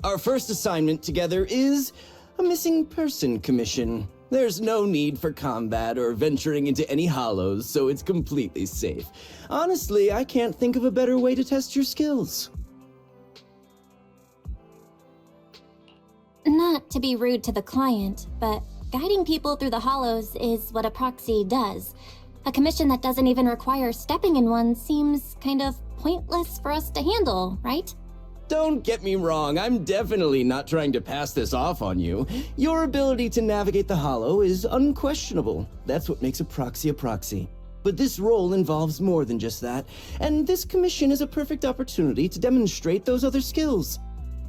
Our first assignment together is a missing person commission. There's no need for combat or venturing into any hollows, so it's completely safe. Honestly, I can't think of a better way to test your skills. Not to be rude to the client, but guiding people through the hollows is what a proxy does. A commission that doesn't even require stepping in one seems kind of pointless for us to handle, right? Don't get me wrong, I'm definitely not trying to pass this off on you. Your ability to navigate the hollow is unquestionable. That's what makes a proxy. But this role involves more than just that, and this commission is a perfect opportunity to demonstrate those other skills.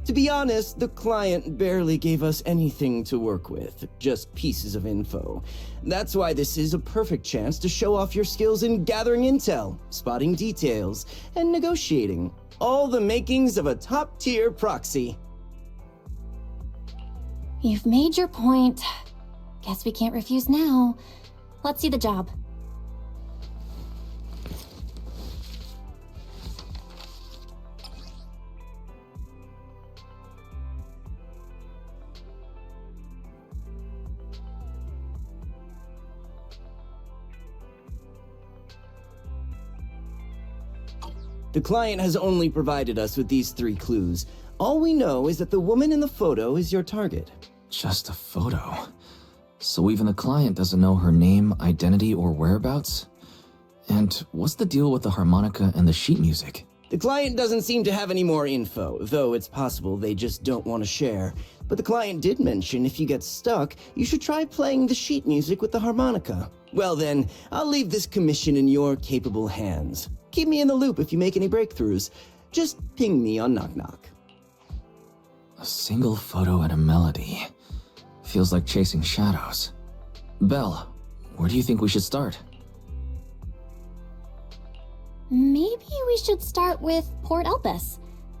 To be honest, the client barely gave us anything to work with, just pieces of info. That's why this is a perfect chance to show off your skills in gathering intel, spotting details, and negotiating. All the makings of a top-tier proxy. You've made your point. Guess we can't refuse now. Let's see the job. The client has only provided us with these 3 clues. All we know is that the woman in the photo is your target. Just a photo. So even the client doesn't know her name, identity, or whereabouts? And what's the deal with the harmonica and the sheet music? The client doesn't seem to have any more info, though it's possible they just don't want to share. But the client did mention if you get stuck, you should try playing the sheet music with the harmonica. Well then, I'll leave this commission in your capable hands. Keep me in the loop if you make any breakthroughs. Just ping me on Knock Knock. A single photo and a melody. Feels like chasing shadows. Belle, where do you think we should start? Maybe we should start with Port Elpis.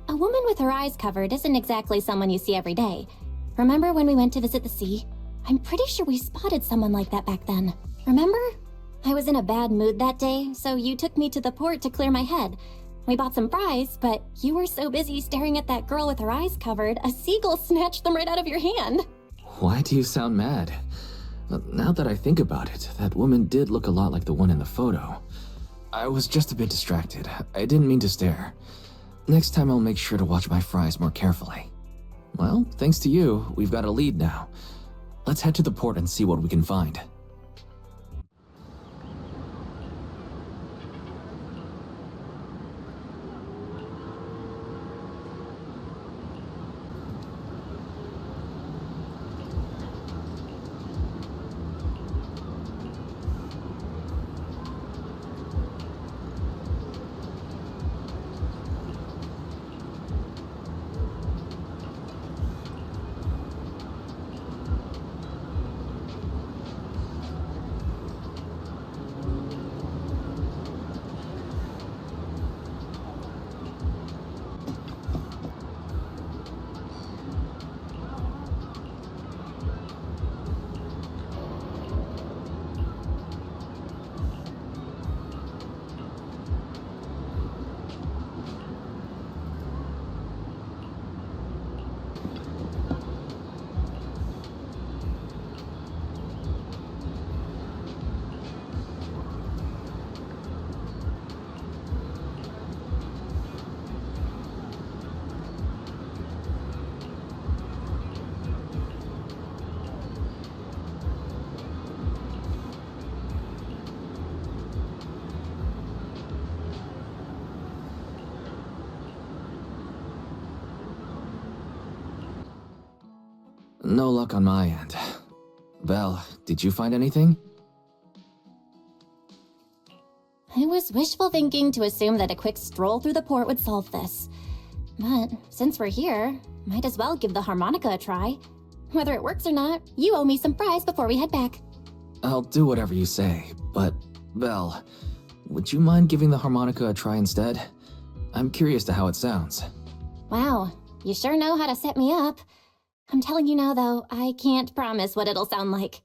A woman with her eyes covered isn't exactly someone you see every day. Remember when we went to visit the sea? I'm pretty sure we spotted someone like that back then. Remember? I was in a bad mood that day, so you took me to the port to clear my head. We bought some fries, but you were so busy staring at that girl with her eyes covered, a seagull snatched them right out of your hand. Why do you sound mad? Now that I think about it, that woman did look a lot like the one in the photo. I was just a bit distracted. I didn't mean to stare. Next time I'll make sure to watch my fries more carefully. Well, thanks to you, we've got a lead now. Let's head to the port and see what we can find. No luck on my end. Belle, did you find anything? It was wishful thinking to assume that a quick stroll through the port would solve this. But since we're here, might as well give the harmonica a try. Whether it works or not, you owe me some fries before we head back. I'll do whatever you say, but Belle, would you mind giving the harmonica a try instead? I'm curious to how it sounds. Wow, you sure know how to set me up. I'm telling you now, though, I can't promise what it'll sound like.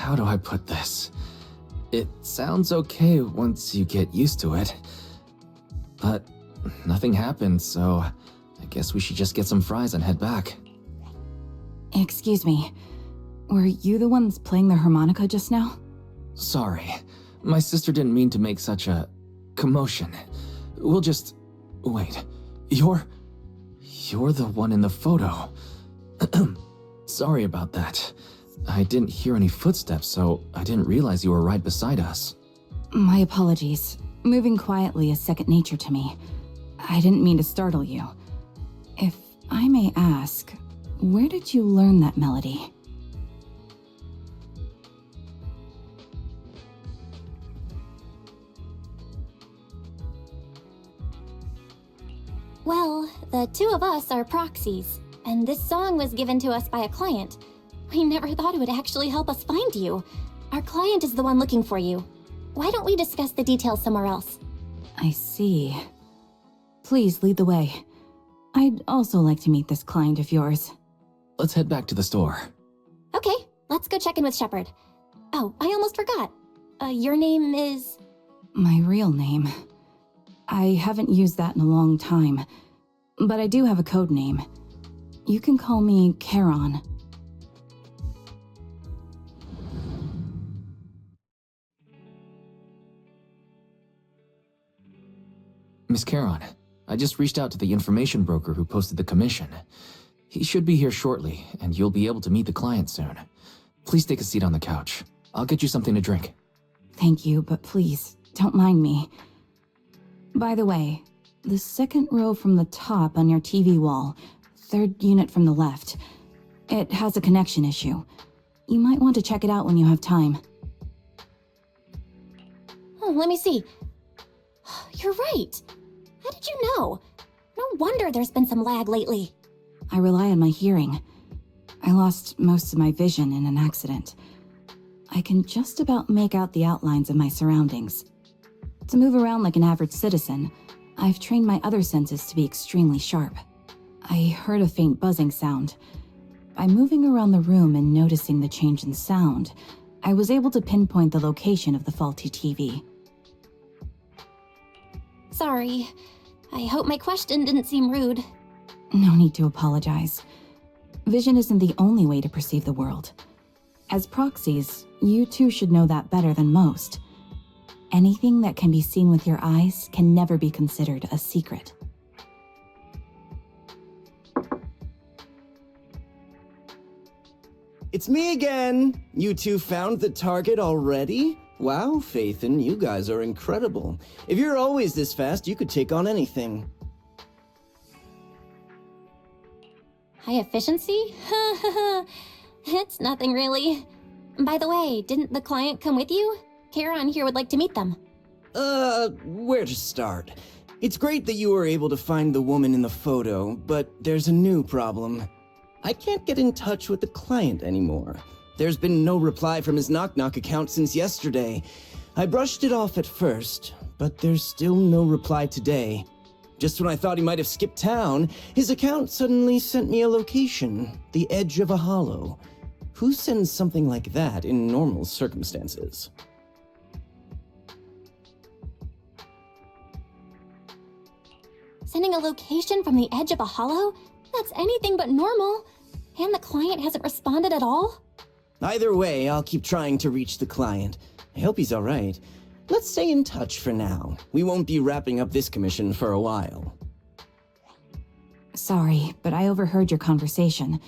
how do I put this? It sounds okay once you get used to it. But nothing happened, so I guess we should just get some fries and head back. Excuse me. Were you the ones playing the harmonica just now? Sorry. My sister didn't mean to make such a commotion. We'll just... Wait. You're the one in the photo. Sorry about that. I didn't hear any footsteps, so I didn't realize you were right beside us. My apologies. Moving quietly is second nature to me. I didn't mean to startle you. If I may ask, where did you learn that melody? Well, the two of us are proxies, and this song was given to us by a client. We never thought it would actually help us find you. Our client is the one looking for you. Why don't we discuss the details somewhere else? I see. Please lead the way. I'd also like to meet this client of yours. Let's head back to the store. Okay, let's go check in with Shepard. Oh, I almost forgot. Your name is... My real name. I haven't used that in a long time, but I do have a code name. You can call me Charon. Miss Charon, I just reached out to the information broker who posted the commission. He should be here shortly, and you'll be able to meet the client soon. Please take a seat on the couch. I'll get you something to drink. Thank you, but please, don't mind me. By the way, the second row from the top on your TV wall, third unit from the left, it has a connection issue. You might want to check it out when you have time. Oh, let me see. You're right. How did you know? No wonder there's been some lag lately. I rely on my hearing. I lost most of my vision in an accident. I can just about make out the outlines of my surroundings. To move around like an average citizen, I've trained my other senses to be extremely sharp. I heard a faint buzzing sound. By moving around the room and noticing the change in sound, I was able to pinpoint the location of the faulty TV. Sorry. I hope my question didn't seem rude. No need to apologize. Vision isn't the only way to perceive the world. As proxies, you too should know that better than most. Anything that can be seen with your eyes can never be considered a secret. It's me again! You two found the target already? Wow, Faithin, you guys are incredible. If you're always this fast, you could take on anything. High efficiency? It's nothing really. By the way, didn't the client come with you? Charon here would like to meet them. Where to start? It's great that you were able to find the woman in the photo, but there's a new problem. I can't get in touch with the client anymore. There's been no reply from his Knock Knock account since yesterday. I brushed it off at first, but there's still no reply today. Just when I thought he might have skipped town, his account suddenly sent me a location, the edge of a hollow. Who sends something like that in normal circumstances? Sending a location from the edge of a hollow? That's anything but normal. And the client hasn't responded at all? Either way, I'll keep trying to reach the client. I hope he's alright. Let's stay in touch for now. We won't be wrapping up this commission for a while. Sorry, but I overheard your conversation.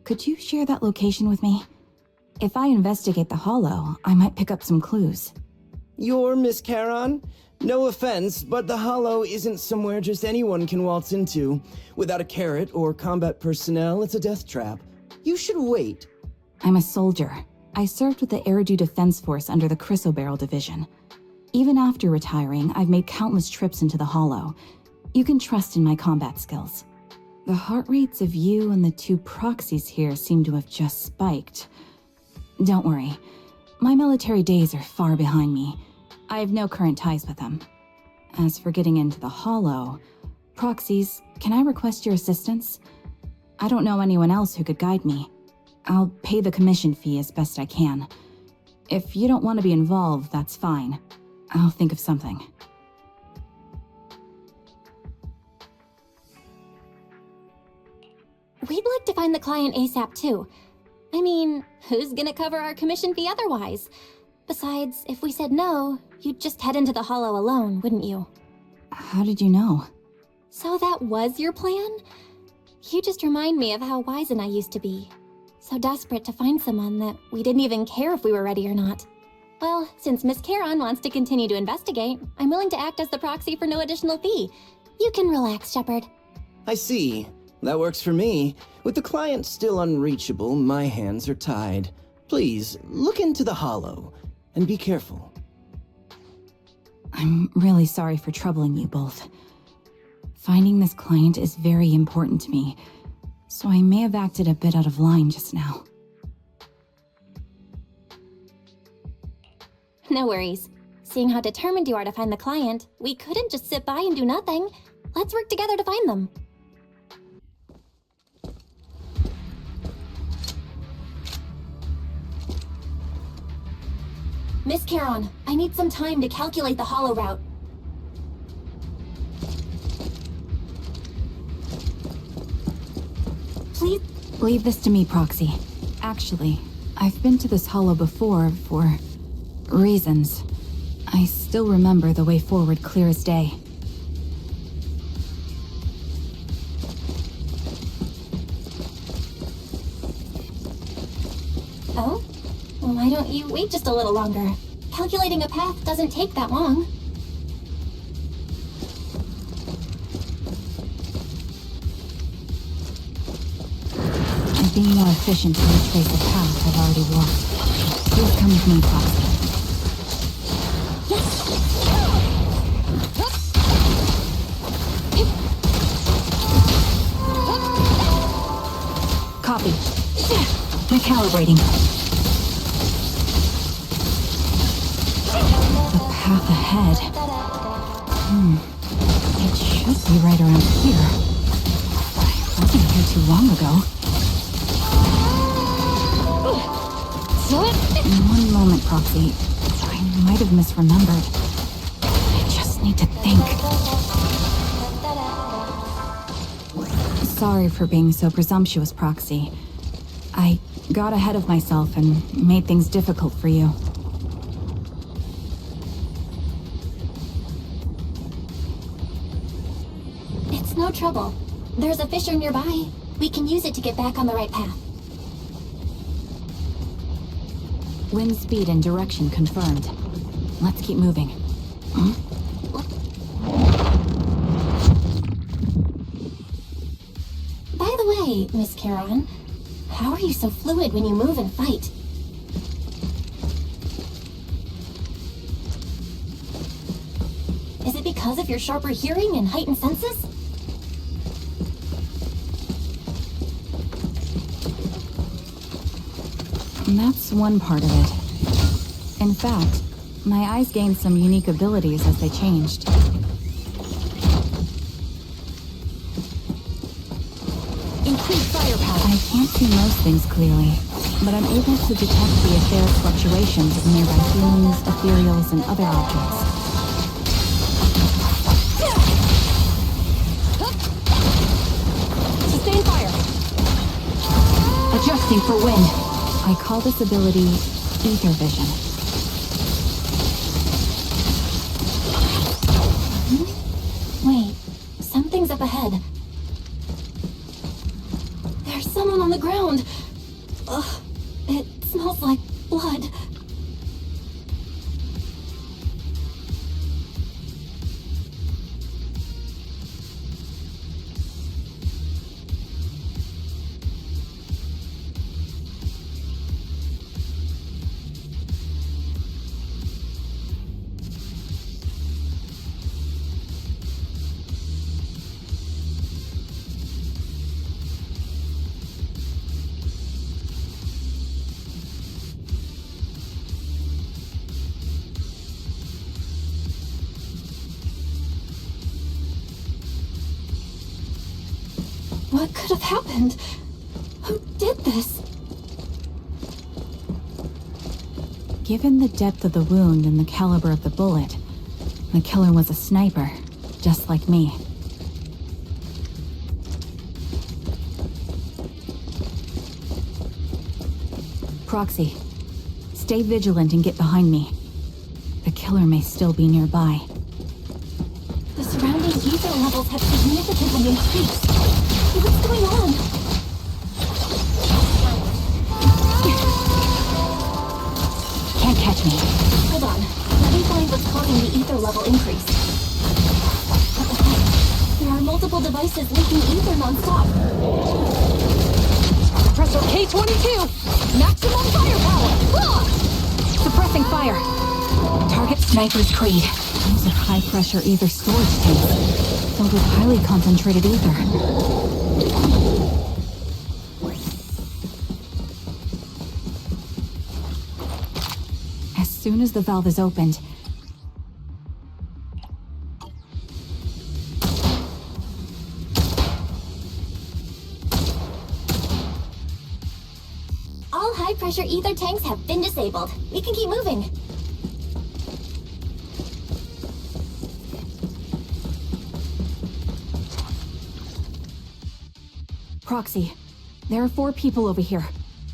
Could you share that location with me? If I investigate the hollow, I might pick up some clues. You're Miss Charon? No offense, but the hollow isn't somewhere just anyone can waltz into. Without a carrot or combat personnel, it's a death trap. You should wait. I'm a soldier. I served with the Eridu Defense Force under the Chrysoberyl Division. Even after retiring, I've made countless trips into the hollow. You can trust in my combat skills. The heart rates of you and the two proxies here seem to have just spiked. Don't worry. My military days are far behind me. I have no current ties with them. As for getting into the hollow, proxies, can I request your assistance? I don't know anyone else who could guide me. I'll pay the commission fee as best I can. If you don't want to be involved, that's fine. I'll think of something. We'd like to find the client ASAP too. I mean, who's gonna cover our commission fee otherwise? Besides, if we said no, you'd just head into the hollow alone, wouldn't you? How did you know? So that was your plan? You just remind me of how wizened I used to be. So desperate to find someone that we didn't even care if we were ready or not. Well, since Miss Charon wants to continue to investigate, I'm willing to act as the proxy for no additional fee. You can relax, Shepard. I see. That works for me. With the client still unreachable, my hands are tied. Please, look into the hollow, and be careful. I'm really sorry for troubling you both. Finding this client is very important to me, so I may have acted a bit out of line just now. No worries. Seeing how determined you are to find the client, we couldn't just sit by and do nothing. Let's work together to find them. Miss Charon, I need some time to calculate the hollow route. Please? Leave this to me, Proxy. Actually, I've been to this hollow before for reasons. I still remember the way forward clear as day. Oh? Why don't you wait just a little longer? Calculating a path doesn't take that long. I'm being more efficient to retrace a path I've already walked. Please come with me, Proxy. Copy. Recalibrating. The path ahead. It should be right around here. I wasn't here too long ago. One moment, Proxy. I might have misremembered. I just need to think. Sorry for being so presumptuous, Proxy. I got ahead of myself and made things difficult for you. It's no trouble. There's a fissure nearby. We can use it to get back on the right path. Wind speed and direction confirmed. Let's keep moving. By the way, Miss Charon, how are you so fluid when you move and fight? Is it because of your sharper hearing and heightened senses? That's one part of it. In fact, my eyes gained some unique abilities as they changed. Increased firepower. I can't see most things clearly, but I'm able to detect the etheric fluctuations of nearby humans, ethereals, and other objects. Sustain fire. Adjusting for wind. I call this ability ether vision. Wait, something's up ahead. There's someone on the ground. Ugh, it smells like blood. What could have happened? Who did this? Given the depth of the wound and the caliber of the bullet, the killer was a sniper, just like me. Proxy, stay vigilant and get behind me. The killer may still be nearby. The surrounding ether levels have significantly increased. What's going on? Can't catch me. Hold on. Let me find what's causing the ether level increase. There are multiple devices leaking ether non-stop. Suppressor K-22! Maximum firepower! Ah! Suppressing fire. Target Sniper's Creed. Those are high-pressure ether storage tanks, filled with highly concentrated ether. As soon as the valve is opened, All high-pressure ether tanks have been disabled. We can keep moving. Proxy, there are 4 people over here.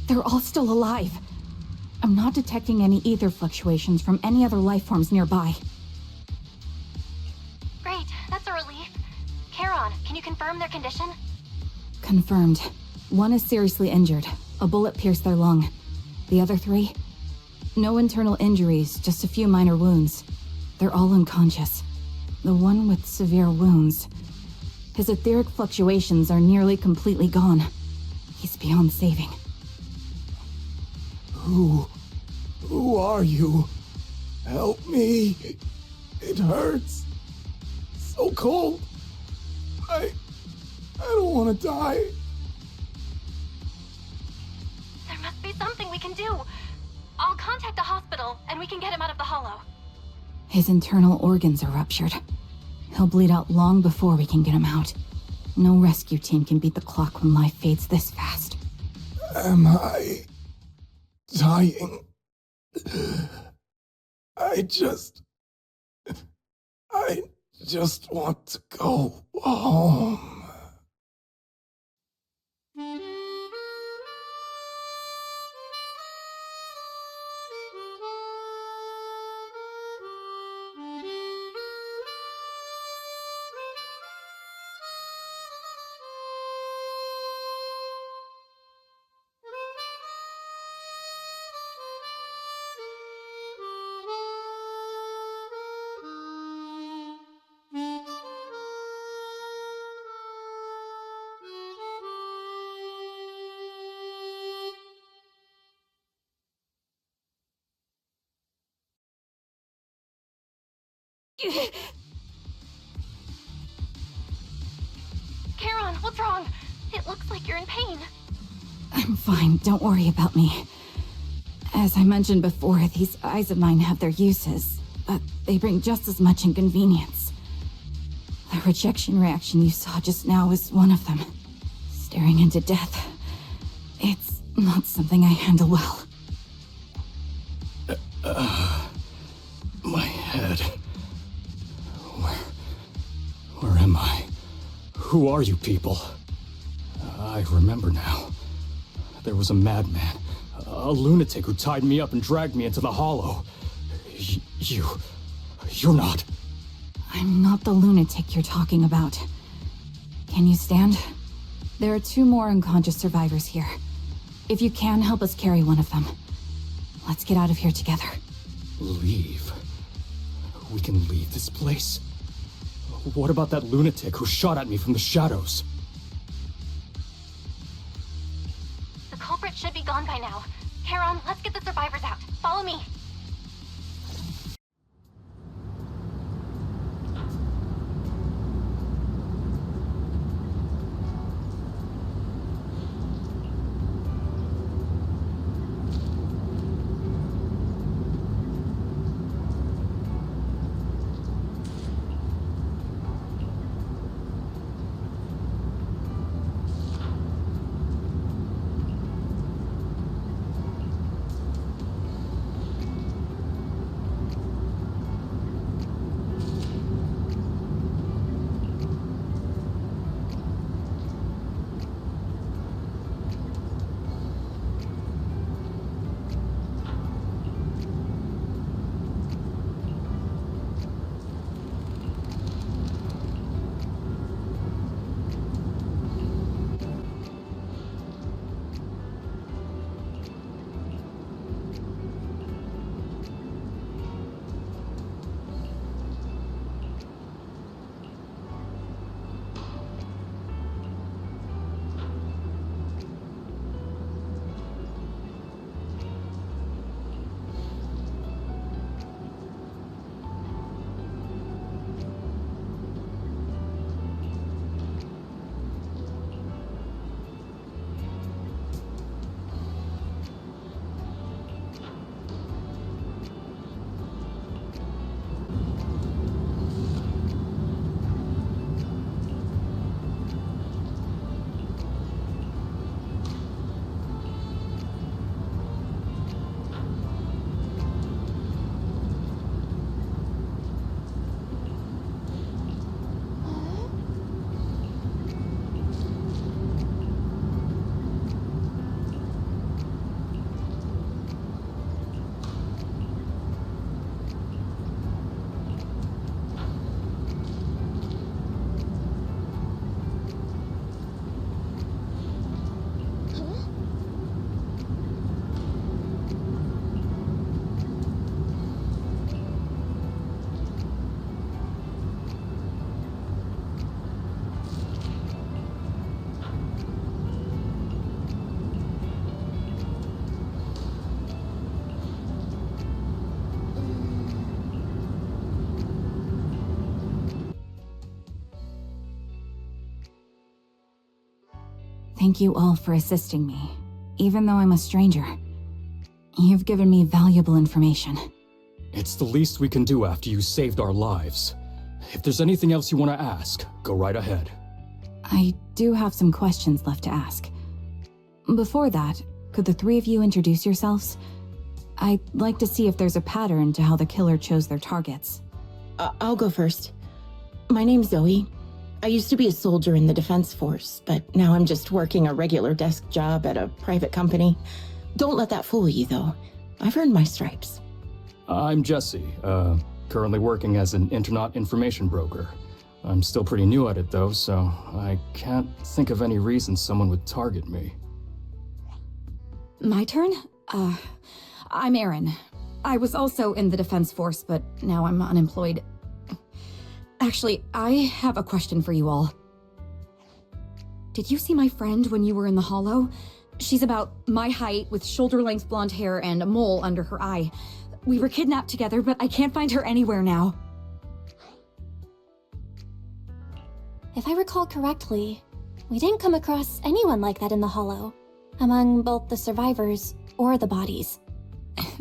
They're all still alive. I'm not detecting any ether fluctuations from any other life forms nearby. Great, that's a relief. Charon, can you confirm their condition? Confirmed. 1 is seriously injured. A bullet pierced their lung. The other 3? No internal injuries, just a few minor wounds. They're all unconscious. The one with severe wounds. His etheric fluctuations are nearly completely gone. He's beyond saving. Who are you? Help me. It hurts. So cold. I don't want to die. There must be something we can do. I'll contact the hospital, and we can get him out of the hollow. His internal organs are ruptured. He'll bleed out long before we can get him out. No rescue team can beat the clock when life fades this fast. Am I dying? I just want to go home. Charon, what's wrong? It looks like you're in pain. I'm fine, don't worry about me. As I mentioned before, these eyes of mine have their uses, but they bring just as much inconvenience. The rejection reaction you saw just now is one of them. Staring into death. It's not something I handle well. My head. Where am I? Who are you people? I remember now. There was a madman, a lunatic who tied me up and dragged me into the hollow. You're not... I'm not the lunatic you're talking about. Can you stand? There are 2 more unconscious survivors here. If you can, help us carry one of them. Let's get out of here together. Leave? We can leave this place? What about that lunatic who shot at me from the shadows? The culprit should be gone by now. Charon, let's get the survivors out. Follow me. Thank you all for assisting me, even though I'm a stranger. You've given me valuable information. It's the least we can do after you saved our lives. If there's anything else you want to ask, go right ahead. I do have some questions left to ask. Before that, could the three of you introduce yourselves? I'd like to see if there's a pattern to how the killer chose their targets. I'll go first. My name's Zoe. I used to be a soldier in the Defense Force, but now I'm just working a regular desk job at a private company. Don't let that fool you, though. I've earned my stripes. I'm Jesse, currently working as an internet information broker. I'm still pretty new at it though, so I can't think of any reason someone would target me. My turn? I'm Erin. I was also in the Defense Force, but now I'm unemployed. Actually, I have a question for you all. Did you see my friend when you were in the Hollow? She's about my height, with shoulder-length blonde hair and a mole under her eye. We were kidnapped together, but I can't find her anywhere now. If I recall correctly, we didn't come across anyone like that in the Hollow, among both the survivors or the bodies.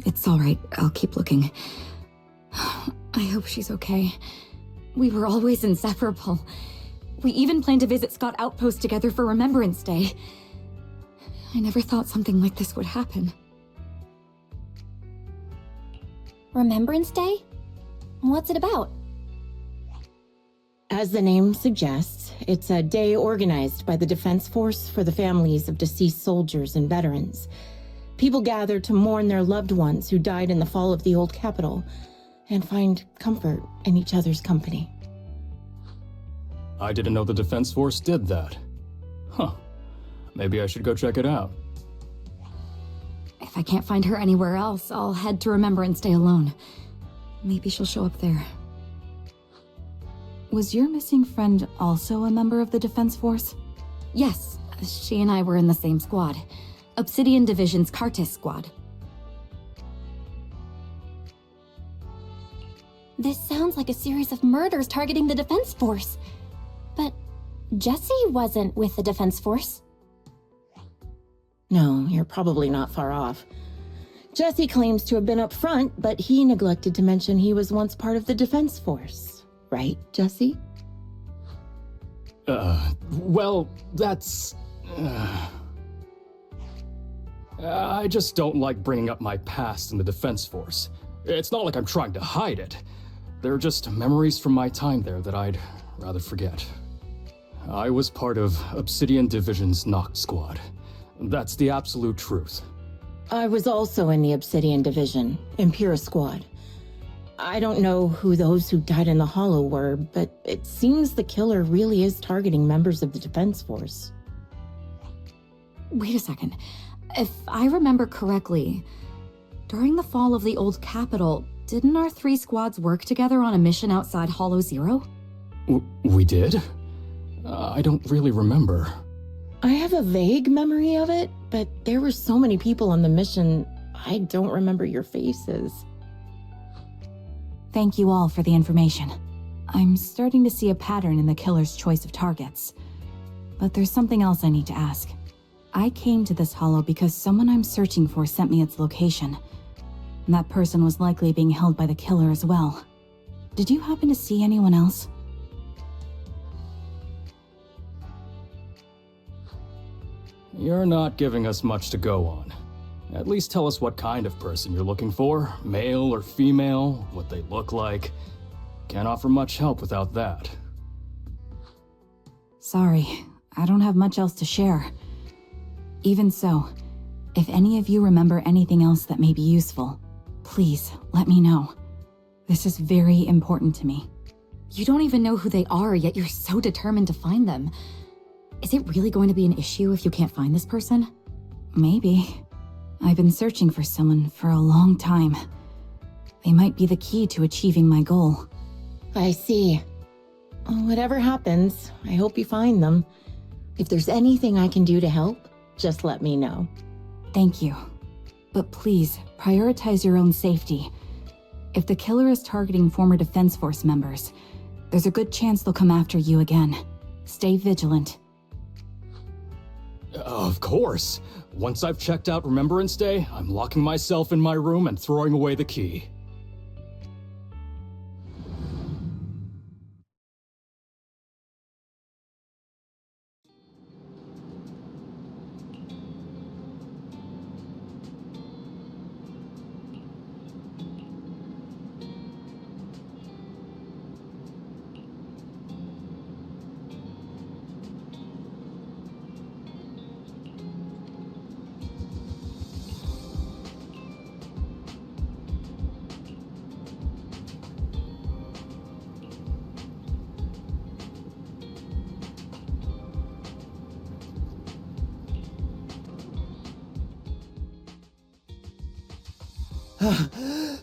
It's all right. I'll keep looking. I hope she's okay. We were always inseparable. We even planned to visit Scott Outpost together for Remembrance Day. I never thought something like this would happen. Remembrance Day? What's it about? As the name suggests, it's a day organized by the Defense Force for the families of deceased soldiers and veterans. People gather to mourn their loved ones who died in the fall of the old capital and find comfort in each other's company. I didn't know the Defense Force did that. Huh. Maybe I should go check it out. If I can't find her anywhere else, I'll head to Remembrance Day alone. Maybe she'll show up there. Was your missing friend also a member of the Defense Force? Yes, she and I were in the same squad. Obsidian Division's Cartis squad. This sounds like a series of murders targeting the Defense Force. But Jesse wasn't with the Defense Force. No, you're probably not far off. Jesse claims to have been up front, but he neglected to mention he was once part of the Defense Force. Right, Jesse? Well, that's... I just don't like bringing up my past in the Defense Force. It's not like I'm trying to hide it. They're just memories from my time there that I'd rather forget. I was part of Obsidian Division's Knock Squad. That's the absolute truth. I was also in the Obsidian Division, Impera Squad. I don't know who those who died in the Hollow were, but it seems the killer really is targeting members of the Defense Force. Wait a second. If I remember correctly, during the fall of the old capital, didn't our three squads work together on a mission outside Hollow Zero? We did? I don't really remember. I have a vague memory of it, but there were so many people on the mission, I don't remember your faces. Thank you all for the information. I'm starting to see a pattern in the killer's choice of targets. But there's something else I need to ask. I came to this hollow because someone I'm searching for sent me its location. And that person was likely being held by the killer as well. Did you happen to see anyone else? You're not giving us much to go on. At least tell us what kind of person you're looking for, male or female, what they look like. Can't offer much help without that. Sorry, I don't have much else to share. Even so, if any of you remember anything else that may be useful, please let me know. This is very important to me. You don't even know who they are, yet you're so determined to find them. Is it really going to be an issue if you can't find this person? Maybe. I've been searching for someone for a long time. They might be the key to achieving my goal. I see. Whatever happens, I hope you find them. If there's anything I can do to help, just let me know. Thank you. But please, prioritize your own safety. If the killer is targeting former Defense Force members, there's a good chance they'll come after you again. Stay vigilant. Of course. Once I've checked out Remembrance Day, I'm locking myself in my room and throwing away the key.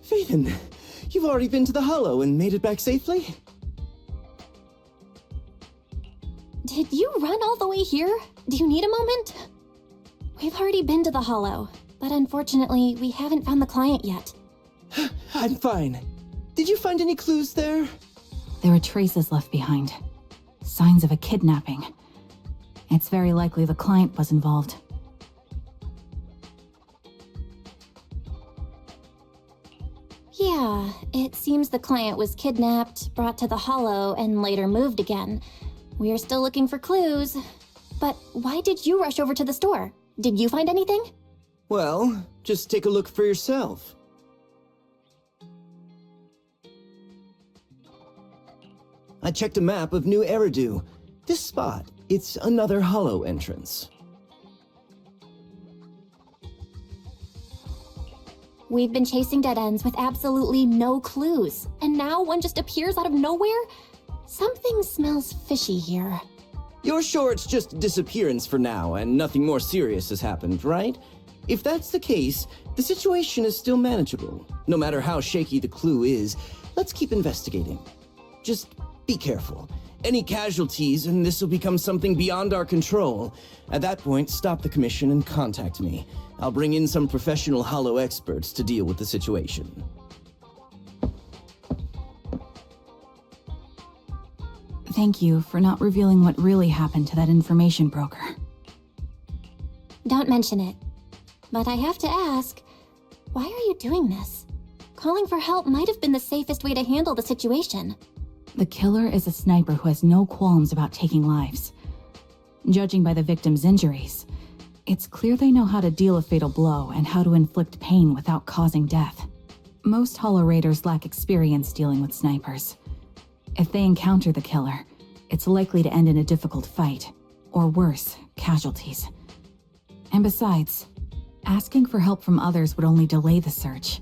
Phaeton, you've already been to the Hollow and made it back safely? Did you run all the way here? Do you need a moment? We've already been to the Hollow, but unfortunately, we haven't found the client yet. I'm fine. Did you find any clues there? There are traces left behind. Signs of a kidnapping. It's very likely the client was involved. Yeah, it seems the client was kidnapped, brought to the Hollow, and later moved again. We're still looking for clues. But why did you rush over to the store? Did you find anything? Well, just take a look for yourself. I checked a map of New Eridu. This spot, it's another Hollow entrance. We've been chasing dead ends with absolutely no clues, and now one just appears out of nowhere? Something smells fishy here. You're sure it's just disappearance for now and nothing more serious has happened, right? If that's the case, the situation is still manageable. No matter how shaky the clue is, let's keep investigating. Just be careful. Any casualties and this will become something beyond our control. At that point, stop the commission and contact me. I'll bring in some professional Hollow experts to deal with the situation. Thank you for not revealing what really happened to that information broker. Don't mention it. But I have to ask, why are you doing this? Calling for help might have been the safest way to handle the situation. The killer is a sniper who has no qualms about taking lives. Judging by the victim's injuries, it's clear they know how to deal a fatal blow and how to inflict pain without causing death. Most Hollow Raiders lack experience dealing with snipers. If they encounter the killer, it's likely to end in a difficult fight, or worse, casualties. And besides, asking for help from others would only delay the search.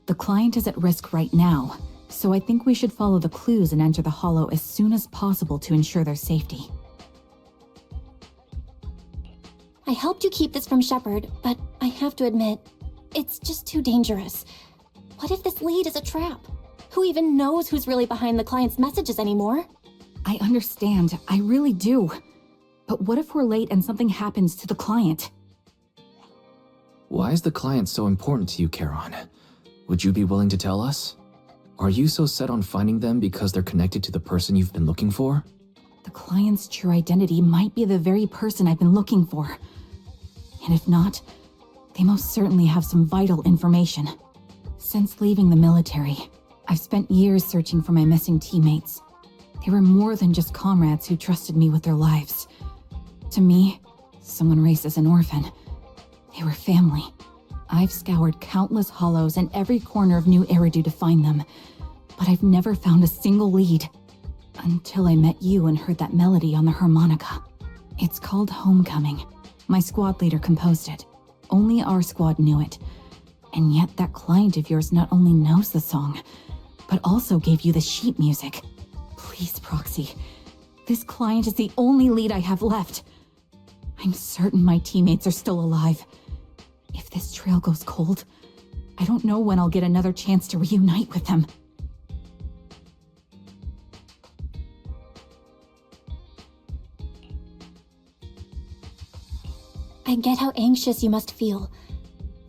The client is at risk right now, so I think we should follow the clues and enter the Hollow as soon as possible to ensure their safety. I helped you keep this from Shepard, but I have to admit, it's just too dangerous. What if this lead is a trap? Who even knows who's really behind the client's messages anymore? I understand, I really do. But what if we're late and something happens to the client? Why is the client so important to you, Charon? Would you be willing to tell us? Are you so set on finding them because they're connected to the person you've been looking for? The client's true identity might be the very person I've been looking for. And if not, they most certainly have some vital information. Since leaving the military, I've spent years searching for my missing teammates. They were more than just comrades who trusted me with their lives. To me, someone raised as an orphan. They were family. I've scoured countless hollows and every corner of New Eridu to find them, but I've never found a single lead. Until I met you and heard that melody on the harmonica. It's called Homecoming. My squad leader composed it. Only our squad knew it. And yet that client of yours not only knows the song, but also gave you the sheet music. Please, Proxy. This client is the only lead I have left. I'm certain my teammates are still alive. If this trail goes cold, I don't know when I'll get another chance to reunite with them. I get how anxious you must feel.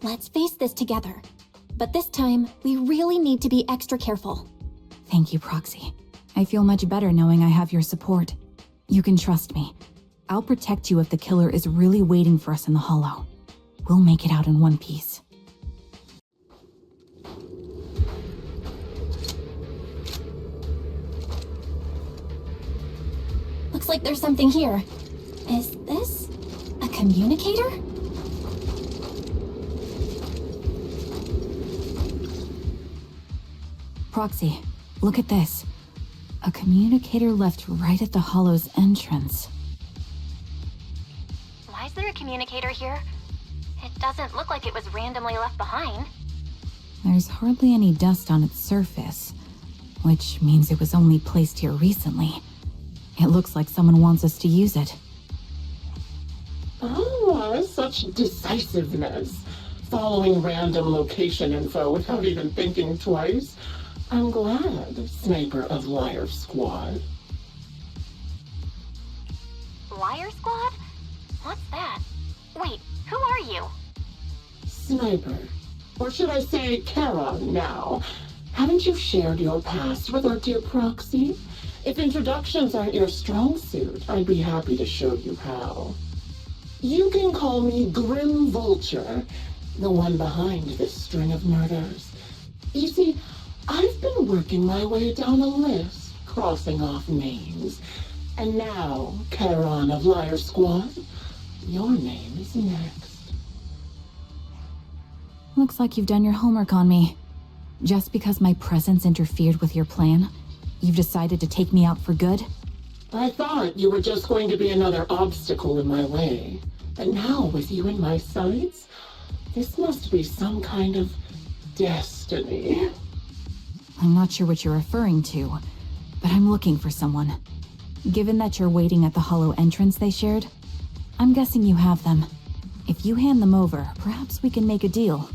Let's face this together. But this time, we really need to be extra careful. Thank you, Proxy. I feel much better knowing I have your support. You can trust me. I'll protect you if the killer is really waiting for us in the hollow. We'll make it out in one piece. Looks like there's something here. Is this a communicator? Proxy, look at this. A communicator left right at the hollow's entrance. Why is there a communicator here? It doesn't look like it was randomly left behind. There's hardly any dust on its surface, which means it was only placed here recently. It looks like someone wants us to use it. Ah, such decisiveness. Following random location info without even thinking twice. I'm glad, Sniper of Liar Squad. Liar Squad? What's that? Wait, who are you? Sniper. Or should I say Charon now? Haven't you shared your past with our dear Proxy? If introductions aren't your strong suit, I'd be happy to show you how. You can call me Grim Vulture, the one behind this string of murders. You see, I've been working my way down a list, crossing off names. And now, Charon of Liar Squad, your name is next. Looks like you've done your homework on me. Just because my presence interfered with your plan, you've decided to take me out for good? I thought you were just going to be another obstacle in my way. But now, with you in my sights, this must be some kind of destiny. I'm not sure what you're referring to, but I'm looking for someone. Given that you're waiting at the hollow entrance they shared, I'm guessing you have them. If you hand them over, perhaps we can make a deal.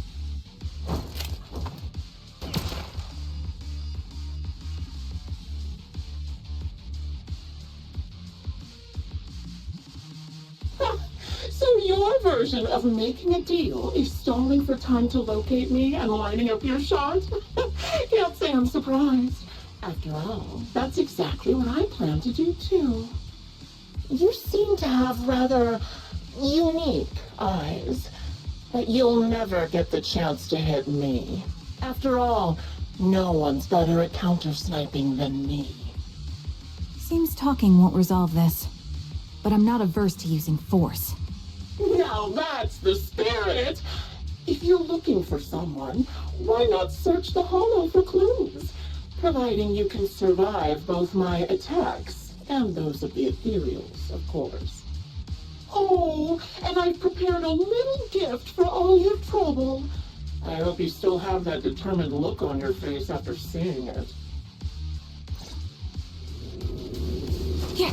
So your version of making a deal is stalling for time to locate me and lining up your shot? Can't say I'm surprised. After all, that's exactly what I plan to do too. You seem to have rather unique eyes, but you'll never get the chance to hit me. After all, no one's better at counter-sniping than me. Seems talking won't resolve this, but I'm not averse to using force. Now that's the spirit! If you're looking for someone, why not search the hollow for clues? Providing you can survive both my attacks and those of the ethereals, of course. Oh, and I've prepared a little gift for all your trouble. I hope you still have that determined look on your face after seeing it. Here!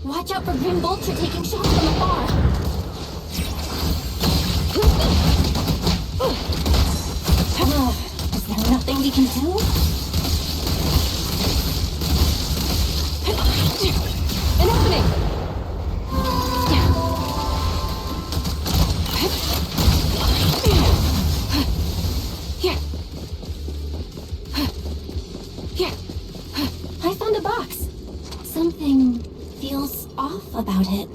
Watch out for Green Vulture taking shots from afar. Is there nothing we can do? An opening! Here. Here. I found a box. Something feels off about it.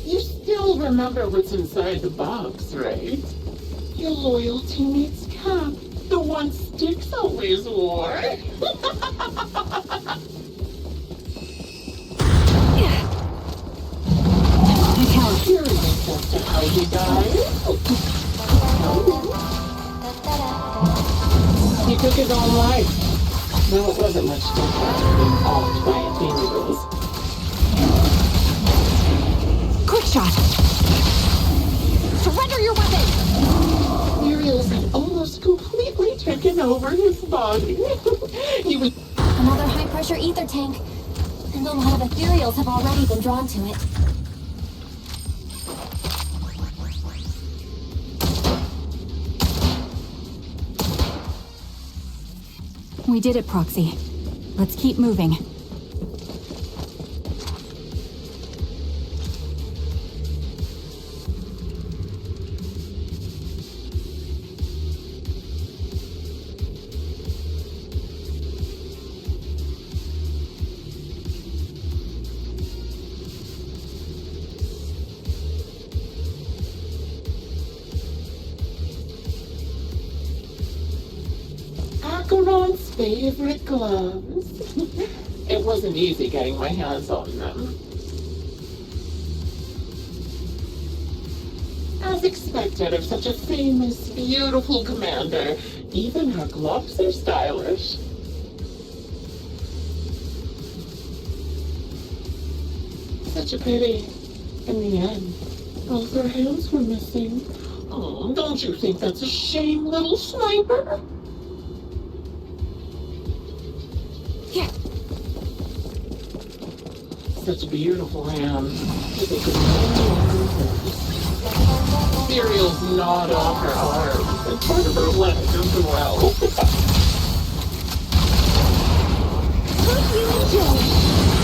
You still remember what's inside the box, right? Your loyal teammate's cap, the one Styx always wore. Curious as to how he died. He took his own life. Though it wasn't much different from being offed by ethereals. Quick shot! Surrender your weapon! You're materials had almost completely taken over his body. He was Another high-pressure ether tank. And a lot of ethereals have already been drawn to it. We did it, Proxy. Let's keep moving. Acheron's favorite gloves. It wasn't easy getting my hands on them. As expected of such a famous, beautiful commander, even her gloves are stylish. Such a pity. In the end, both her hands were missing. Oh, don't you think that's a shame, little sniper? Such beautiful hands. Cereal's gnawed off her arms, and part of her leg as well. Hope you enjoy.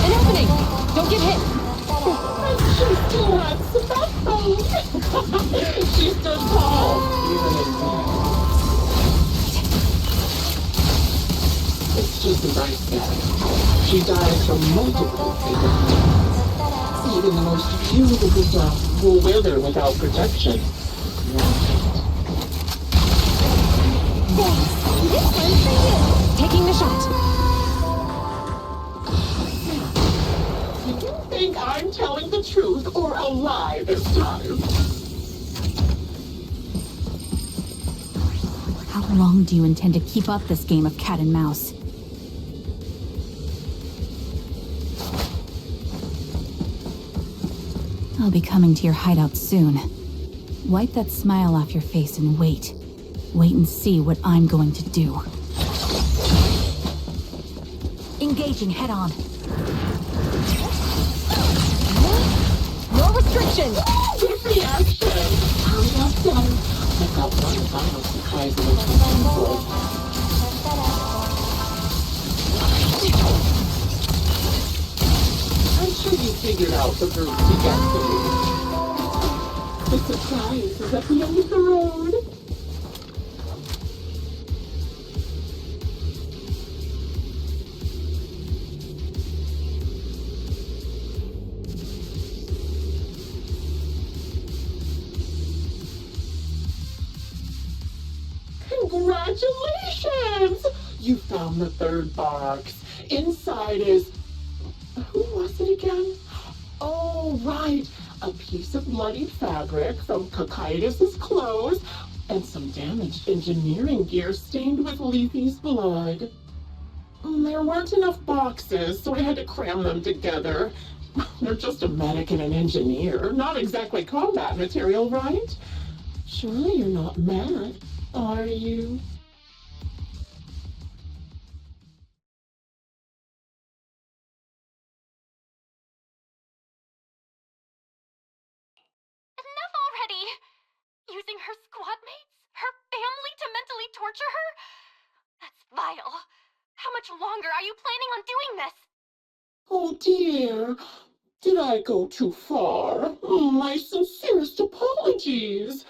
An opening! Don't get hit! And she still has the backbone. She stood tall, even in death. It's just as I said. She died from multiple things. Even the most beautiful stuff will wither without protection. Thanks. This one's for you. Taking the shot. Do you think I'm telling the truth or a lie this time? How long do you intend to keep up this game of cat and mouse? I'll be coming to your hideout soon. Wipe that smile off your face and wait. Wait and see what I'm going to do. Engaging head on. No restrictions! Good reaction! Hurry up, then. I've got one final surprise in the for. I'm sure you figured out the route to get to me. The surprise is at the end of the road. Congratulations! You found the third box. Inside is... Who was it again? Oh, right. A piece of bloodied fabric from Cocytus's clothes and some damaged engineering gear stained with Leafy's blood. There weren't enough boxes, so I had to cram them together. They're just a medic and an engineer, not exactly combat material, right? Surely you're not mad, are you? Enough already! Using her squad mates? Her family to mentally torture her? That's vile. How much longer are you planning on doing this? Oh dear, did I go too far? My sincerest apologies.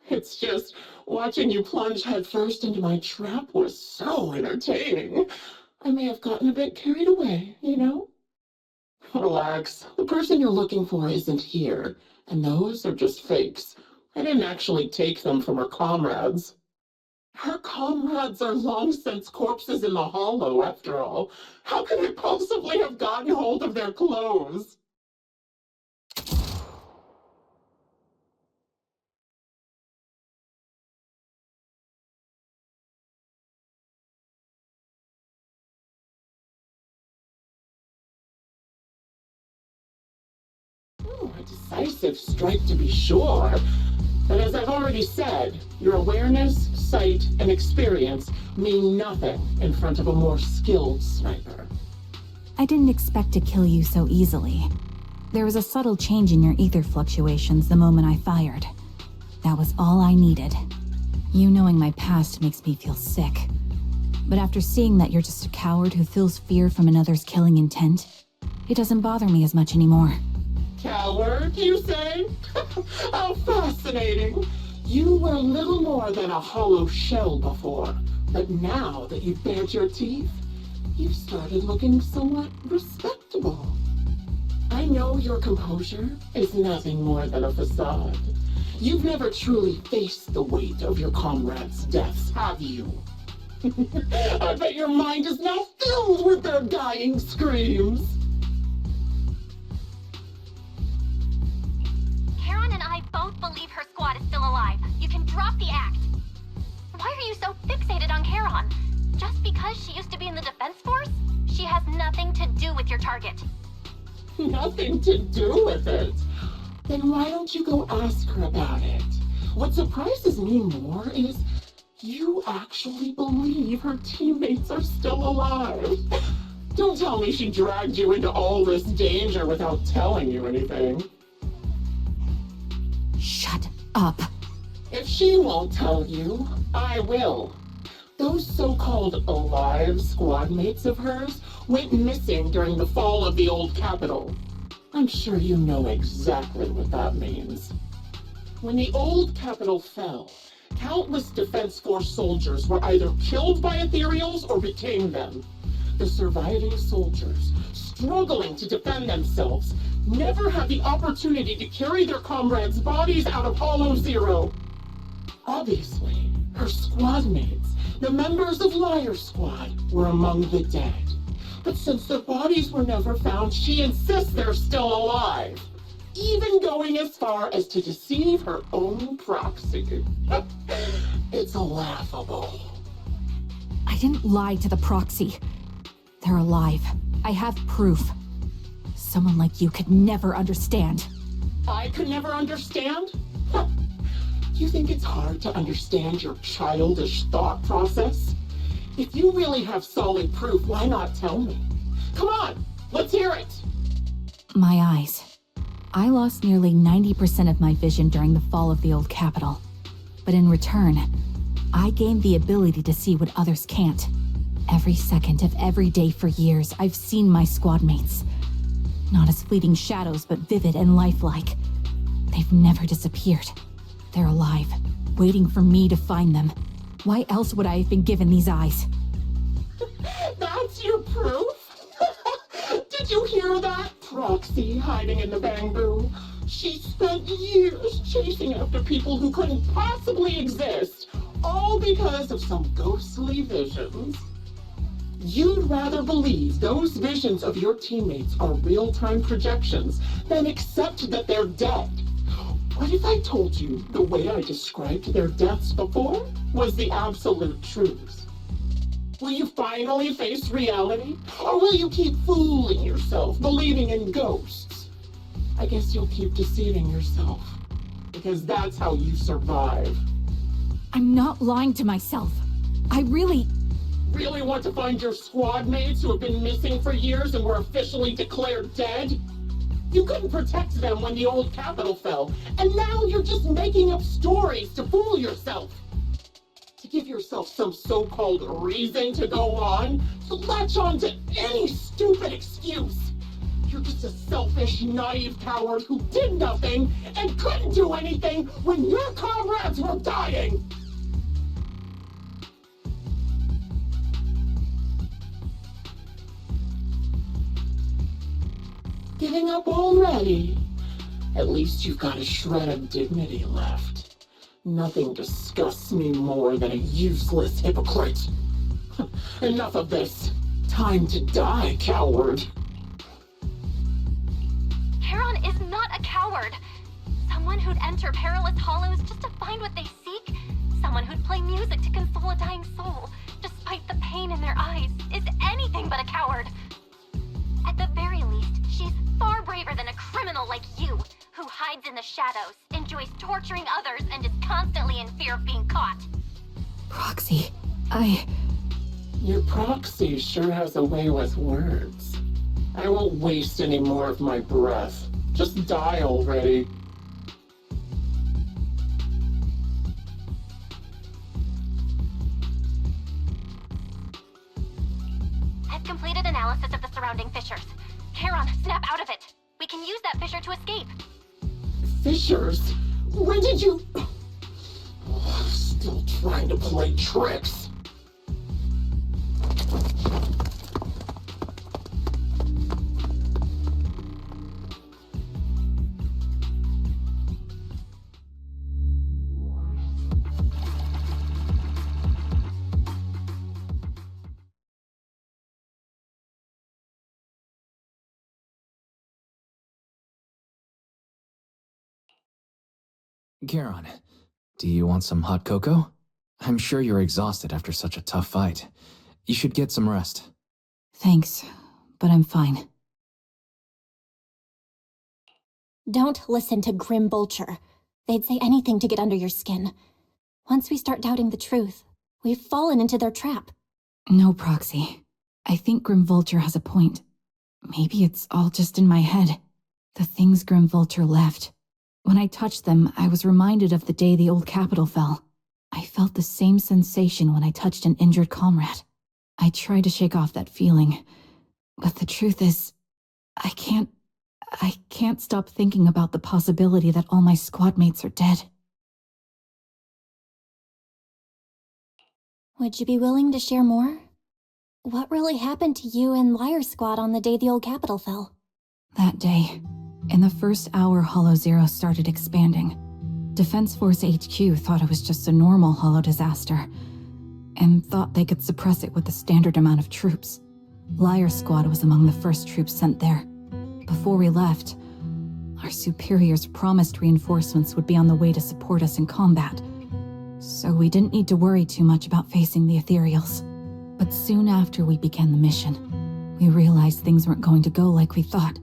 It's just watching you plunge headfirst into my trap was so entertaining. I may have gotten a bit carried away, you know? Relax. The person you're looking for isn't here, and those are just fakes. I didn't actually take them from her comrades. Her comrades are long since corpses in the hollow, after all. How could I possibly have gotten hold of their clothes? Oh, a decisive strike to be sure. But as I've already said, your awareness, sight, and experience mean nothing in front of a more skilled sniper. I didn't expect to kill you so easily. There was a subtle change in your ether fluctuations the moment I fired. That was all I needed. You knowing my past makes me feel sick. But after seeing that you're just a coward who feels fear from another's killing intent, it doesn't bother me as much anymore. Coward, you say? How fascinating. You were little more than a hollow shell before, but now that you've bared your teeth, you've started looking somewhat respectable. I know your composure is nothing more than a facade. You've never truly faced the weight of your comrades' deaths, have you? I bet your mind is now filled with their dying screams. Karen and I both believe her squad is still alive. You can drop the act. Why are you so fixated on Karen? Just because she used to be in the defense force? She has nothing to do with your target. Nothing to do with it? Then why don't you go ask her about it? What surprises me more is you actually believe her teammates are still alive. Don't tell me she dragged you into all this danger without telling you anything. Shut up. If she won't tell you, I will. Those so-called alive squad mates of hers went missing during the fall of the old capital. I'm sure you know exactly what that means. When the old capital fell, countless Defense Force soldiers were either killed by ethereals or became them. The surviving soldiers, struggling to defend themselves, never had the opportunity to carry their comrades' bodies out of Hollow Zero. Obviously, her squad mates, the members of Liar Squad, were among the dead. But since their bodies were never found, she insists they're still alive, even going as far as to deceive her own proxy. It's laughable. I didn't lie to the proxy. They're alive. I have proof. Someone like you could never understand. I could never understand? Huh. You think it's hard to understand your childish thought process? If you really have solid proof, why not tell me? Come on, let's hear it! My eyes. I lost nearly 90% of my vision during the fall of the old capital. But in return, I gained the ability to see what others can't. Every second of every day for years, I've seen my squad mates. Not as fleeting shadows, but vivid and lifelike. They've never disappeared. They're alive, waiting for me to find them. Why else would I have been given these eyes? That's your proof? Did you hear that? Proxy hiding in the bamboo. She spent years chasing after people who couldn't possibly exist, all because of some ghostly visions. You'd rather believe those visions of your teammates are real-time projections than accept that they're dead. What if I told you the way I described their deaths before was the absolute truth? Will you finally face reality? Or will you keep fooling yourself, believing in ghosts? I guess you'll keep deceiving yourself, because that's how you survive. I'm not lying to myself. I really want to find your squad mates who have been missing for years and were officially declared dead? You couldn't protect them when the old capital fell, and now you're just making up stories to fool yourself. To give yourself some so-called reason to go on, to latch on to any stupid excuse. You're just a selfish, naive coward who did nothing and couldn't do anything when your comrades were dying. Giving up already? At least you've got a shred of dignity left. Nothing disgusts me more than a useless hypocrite. Enough of this. Time to die, coward. Karen is not a coward. Someone who'd enter perilous hollows just to find what they seek. Someone who'd play music to console a dying soul, despite the pain in their eyes, is anything but a coward. At the very least, she's far braver than a criminal like you, who hides in the shadows, enjoys torturing others and is constantly in fear of being caught. Proxy, Your proxy sure has a way with words. I won't waste any more of my breath. Just die already. I've completed analysis of the surrounding fissures. Charon, snap out of it. We can use that fissure to escape. Fissures? When did you... Still trying to play tricks. Charon, do you want some hot cocoa? I'm sure you're exhausted after such a tough fight. You should get some rest. Thanks, but I'm fine. Don't listen to Grim Vulture. They'd say anything to get under your skin. Once we start doubting the truth, we've fallen into their trap. No, Proxy. I think Grim Vulture has a point. Maybe it's all just in my head. The things Grim Vulture left. When I touched them, I was reminded of the day the old capital fell. I felt the same sensation when I touched an injured comrade. I tried to shake off that feeling, but the truth is, I can't stop thinking about the possibility that all my squad mates are dead. Would you be willing to share more? What really happened to you and Liar Squad on the day the old capital fell? That day, in the first hour Hollow Zero started expanding, Defense Force HQ thought it was just a normal Hollow disaster, and thought they could suppress it with the standard amount of troops. Liar Squad was among the first troops sent there. Before we left, our superiors promised reinforcements would be on the way to support us in combat, so we didn't need to worry too much about facing the Ethereals. But soon after we began the mission, we realized things weren't going to go like we thought.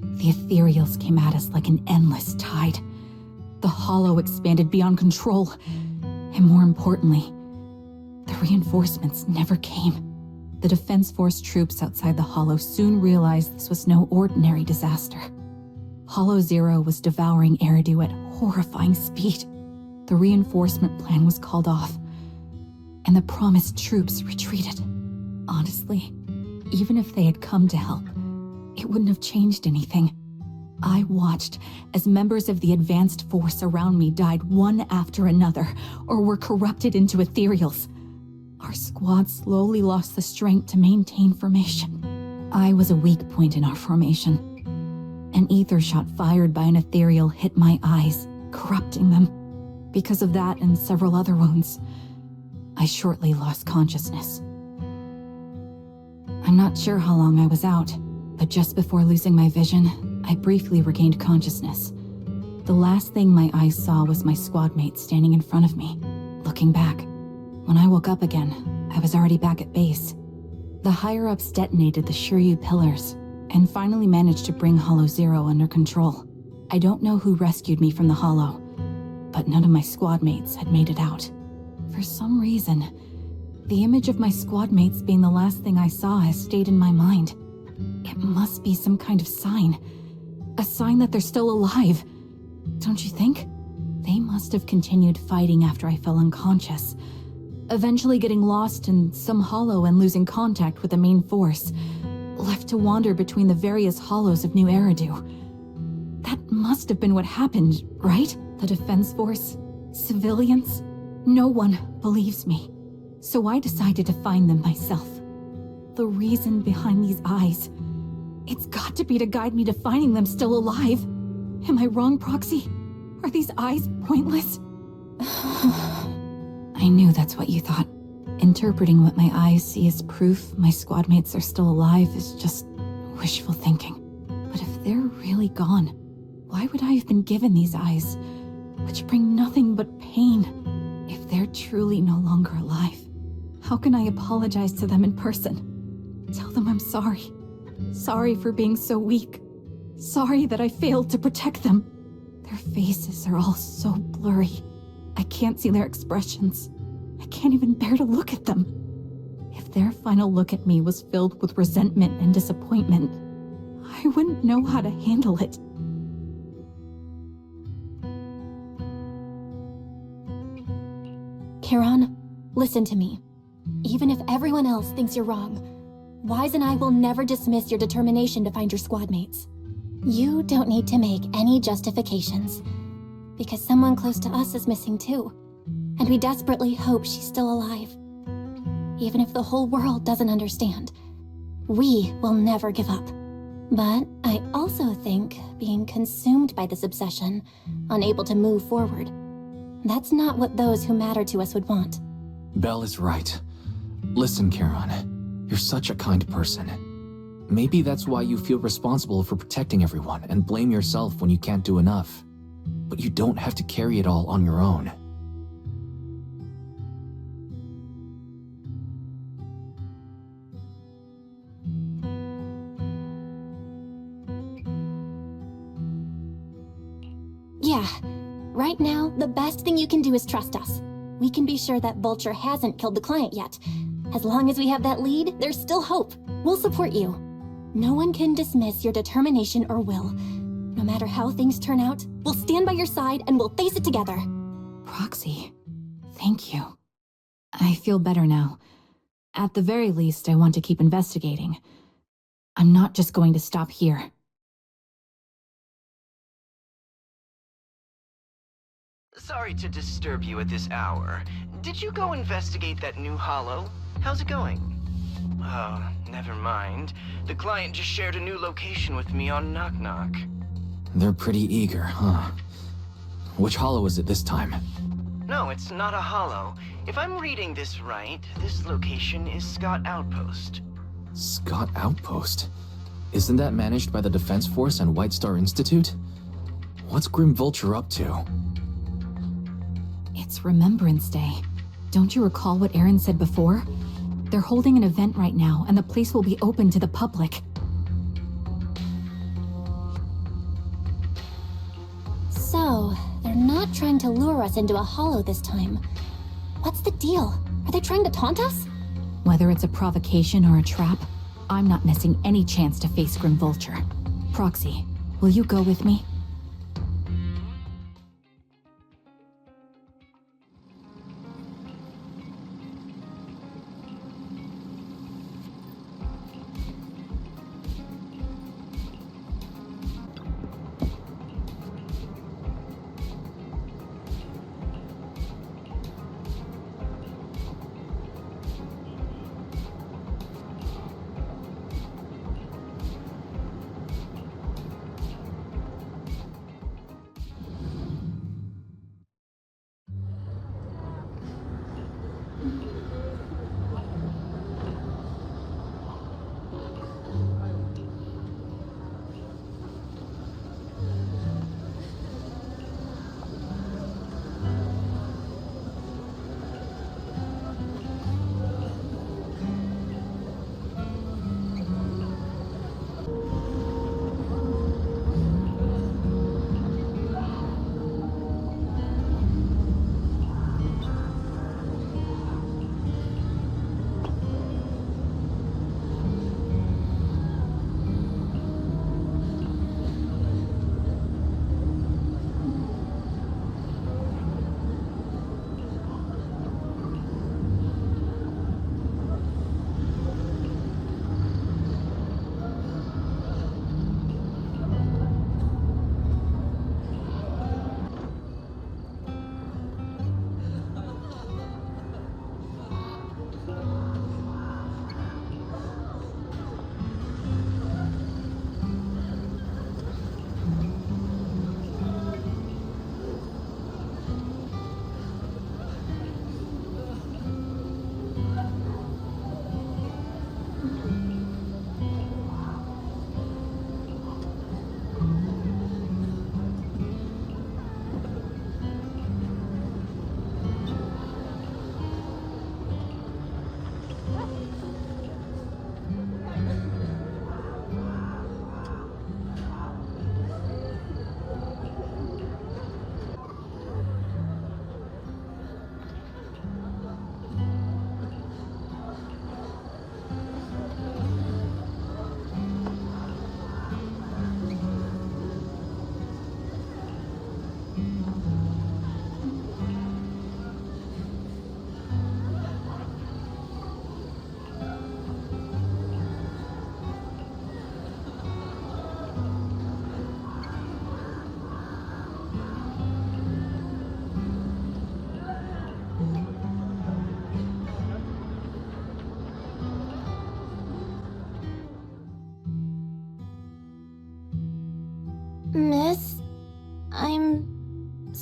The Ethereals came at us like an endless tide. The Hollow expanded beyond control, and more importantly, the reinforcements never came. The Defense Force troops outside the Hollow soon realized this was no ordinary disaster. Hollow Zero was devouring Eridu at horrifying speed. The reinforcement plan was called off, and the promised troops retreated. Honestly, even if they had come to help, it wouldn't have changed anything. I watched as members of the advanced force around me died one after another, or were corrupted into ethereals. Our squad slowly lost the strength to maintain formation. I was a weak point in our formation. An ether shot fired by an ethereal hit my eyes, corrupting them. Because of that and several other wounds, I shortly lost consciousness. I'm not sure how long I was out, but just before losing my vision, I briefly regained consciousness. The last thing my eyes saw was my squad mate standing in front of me, looking back. When I woke up again, I was already back at base. The higher-ups detonated the Shiryu pillars, and finally managed to bring Hollow Zero under control. I don't know who rescued me from the Hollow, but none of my squad mates had made it out. For some reason, the image of my squad mates being the last thing I saw has stayed in my mind. It must be some kind of sign. A sign that they're still alive. Don't you think? They must have continued fighting after I fell unconscious, eventually getting lost in some hollow and losing contact with the main force, left to wander between the various hollows of New Eridu. That must have been what happened, right? The Defense Force? Civilians? No one believes me. So I decided to find them myself. The reason behind these eyes, it's got to be to guide me to finding them still alive. Am I wrong, Proxy? Are these eyes pointless? I knew that's what you thought. Interpreting what my eyes see as proof my squad mates are still alive is just wishful thinking. But if they're really gone, why would I have been given these eyes, which bring nothing but pain? If they're truly no longer alive, how can I apologize to them in person? Tell them I'm sorry. Sorry for being so weak. Sorry that I failed to protect them. Their faces are all so blurry. I can't see their expressions. I can't even bear to look at them. If their final look at me was filled with resentment and disappointment, I wouldn't know how to handle it. Charon, listen to me. Even if everyone else thinks you're wrong, Wise and I will never dismiss your determination to find your squad mates. You don't need to make any justifications, because someone close to us is missing too, and we desperately hope she's still alive. Even if the whole world doesn't understand, we will never give up. But I also think being consumed by this obsession, unable to move forward, that's not what those who matter to us would want. Belle is right. Listen, Charon, you're such a kind person. Maybe that's why you feel responsible for protecting everyone and blame yourself when you can't do enough. But you don't have to carry it all on your own. Yeah, right now, the best thing you can do is trust us. We can be sure that Vulture hasn't killed the client yet. As long as we have that lead, there's still hope. We'll support you. No one can dismiss your determination or will. No matter how things turn out, we'll stand by your side and we'll face it together. Proxy, thank you. I feel better now. At the very least, I want to keep investigating. I'm not just going to stop here. Sorry to disturb you at this hour. Did you go investigate that new holo? How's it going? Oh, never mind. The client just shared a new location with me on Knock Knock. They're pretty eager, huh? Which holo is it this time? No, it's not a holo. If I'm reading this right, this location is Scott Outpost. Scott Outpost? Isn't that managed by the Defense Force and White Star Institute? What's Grim Vulture up to? It's Remembrance Day. Don't you recall what Aaron said before? They're holding an event right now, and the place will be open to the public. So, they're not trying to lure us into a holo this time. What's the deal? Are they trying to taunt us? Whether it's a provocation or a trap, I'm not missing any chance to face Grim Vulture. Proxy, will you go with me?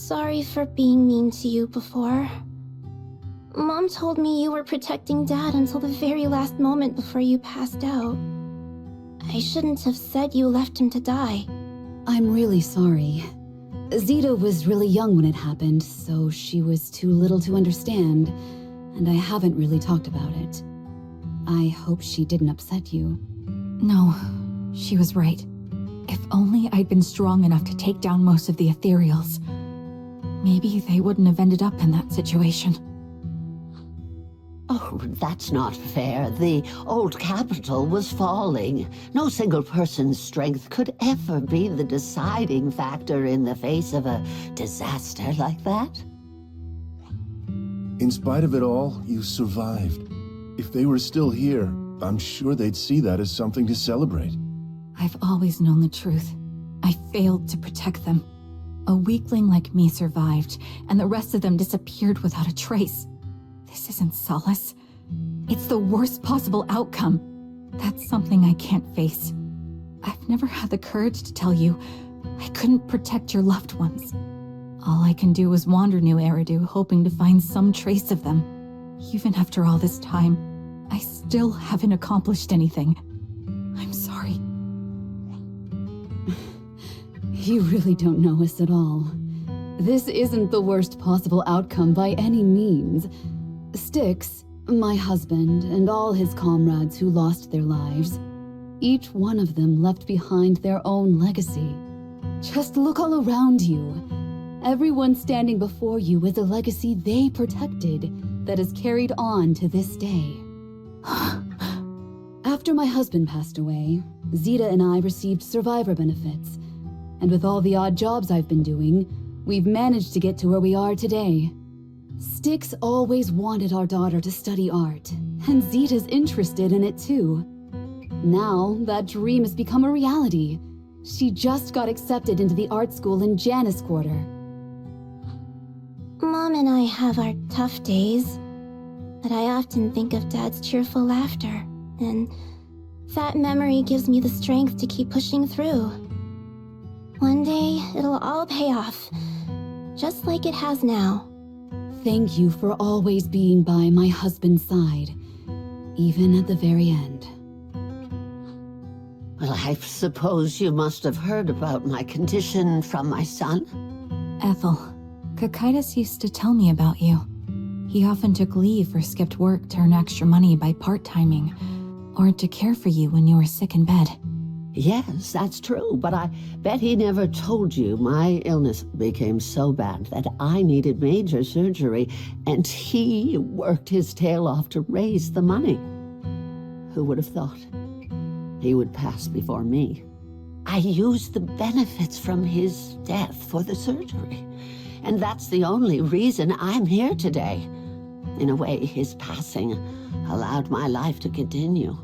sorry for being mean to you before. Mom told me you were protecting Dad until the very last moment before you passed out. I shouldn't have said you left him to die. I'm really sorry. Zeta was really young when it happened, so she was too little to understand, and I haven't really talked about it. I hope she didn't upset you. No, she was right. If only I'd been strong enough to take down most of the ethereals, maybe they wouldn't have ended up in that situation. Oh, that's not fair. The old capital was falling. No single person's strength could ever be the deciding factor in the face of a disaster like that. In spite of it all, you survived. If they were still here, I'm sure they'd see that as something to celebrate. I've always known the truth. I failed to protect them. A weakling like me survived, and the rest of them disappeared without a trace. This isn't solace. It's the worst possible outcome. That's something I can't face. I've never had the courage to tell you I couldn't protect your loved ones. All I can do is wander New Eridu, hoping to find some trace of them. Even after all this time, I still haven't accomplished anything. I'm sorry. You really don't know us at all. This isn't the worst possible outcome by any means. Styx, my husband, and all his comrades who lost their lives, each one of them left behind their own legacy. Just look all around you. Everyone standing before you is a legacy they protected that is carried on to this day. After my husband passed away, Zeta and I received survivor benefits. And with all the odd jobs I've been doing, we've managed to get to where we are today. Styx always wanted our daughter to study art, and Zeta's interested in it too. Now, that dream has become a reality. She just got accepted into the art school in Janus Quarter. Mom and I have our tough days, but I often think of Dad's cheerful laughter, and that memory gives me the strength to keep pushing through. One day, it'll all pay off, just like it has now. Thank you for always being by my husband's side, even at the very end. Well, I suppose you must have heard about my condition from my son. Ethel, Kakaitis used to tell me about you. He often took leave or skipped work to earn extra money by part-timing, or to care for you when you were sick in bed. Yes, that's true, but I bet he never told you my illness became so bad that I needed major surgery, and he worked his tail off to raise the money. Who would have thought he would pass before me? I used the benefits from his death for the surgery, and that's the only reason I'm here today. In a way, his passing allowed my life to continue.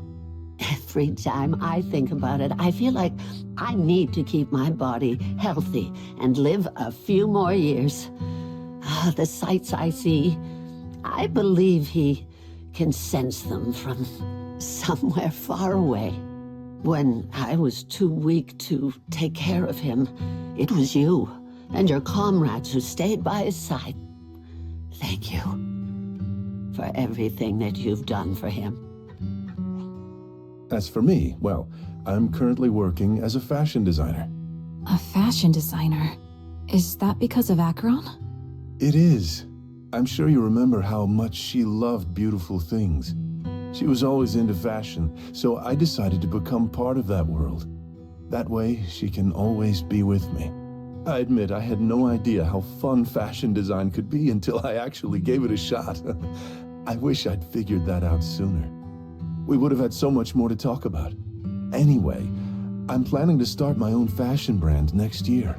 Every time I think about it, I feel like I need to keep my body healthy and live a few more years. The sights I see, I believe he can sense them from somewhere far away. When I was too weak to take care of him, it was you and your comrades who stayed by his side. Thank you for everything that you've done for him. As for me, well, I'm currently working as a fashion designer. A fashion designer? Is that because of Acheron? It is. I'm sure you remember how much she loved beautiful things. She was always into fashion, so I decided to become part of that world. That way, she can always be with me. I admit I had no idea how fun fashion design could be until I actually gave it a shot. I wish I'd figured that out sooner. We would have had so much more to talk about. Anyway, I'm planning to start my own fashion brand next year.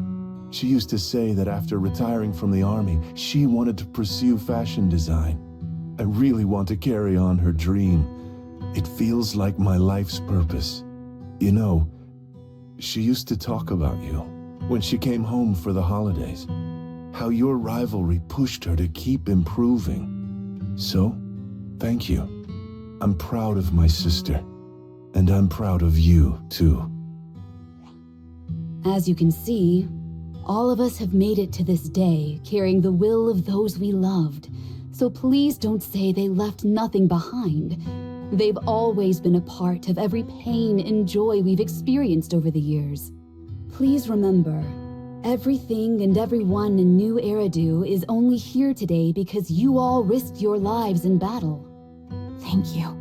She used to say that after retiring from the army, she wanted to pursue fashion design. I really want to carry on her dream. It feels like my life's purpose. You know, she used to talk about you when she came home for the holidays. How your rivalry pushed her to keep improving. So, thank you. I'm proud of my sister, and I'm proud of you, too. As you can see, All of us have made it to this day, carrying the will of those we loved. So please don't say they left nothing behind. They've always been a part of every pain and joy we've experienced over the years. Please remember, everything and everyone in New Eridu is only here today because you all risked your lives in battle. Thank you.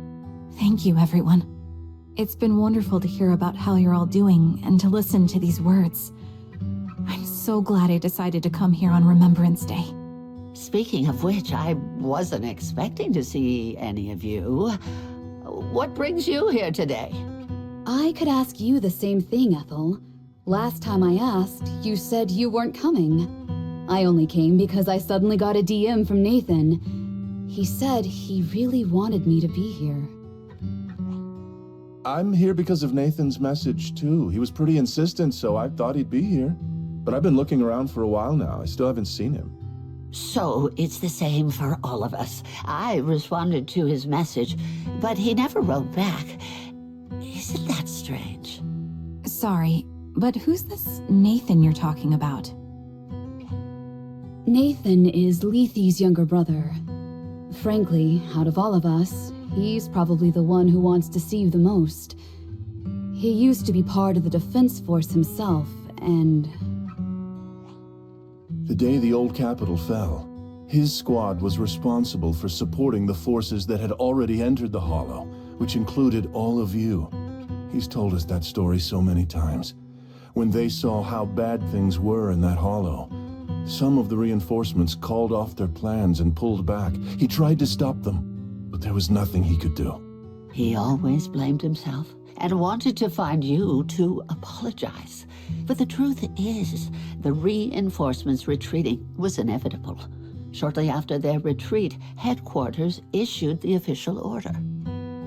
Thank you, everyone. It's been wonderful to hear about how you're all doing and to listen to these words. I'm so glad I decided to come here on Remembrance Day. Speaking of which, I wasn't expecting to see any of you. What brings you here today? I could ask you the same thing, Ethel. Last time I asked, you said you weren't coming. I only came because I suddenly got a DM from Nathan. He said he really wanted me to be here. I'm here because of Nathan's message, too. He was pretty insistent, so I thought he'd be here. But I've been looking around for a while now. I still haven't seen him. So it's the same for all of us. I responded to his message, but he never wrote back. Isn't that strange? Sorry, but who's this Nathan you're talking about? Nathan is Lethe's younger brother. Frankly, out of all of us, he's probably the one who wants to see you the most. He used to be part of the defense force himself, and... The day the old capital fell, his squad was responsible for supporting the forces that had already entered the Hollow, which included all of you. He's told us that story so many times. When they saw how bad things were in that Hollow, some of the reinforcements called off their plans and pulled back. He tried to stop them, but there was nothing he could do. He always blamed himself and wanted to find you to apologize. But the truth is, the reinforcements retreating was inevitable. Shortly after their retreat, headquarters issued the official order.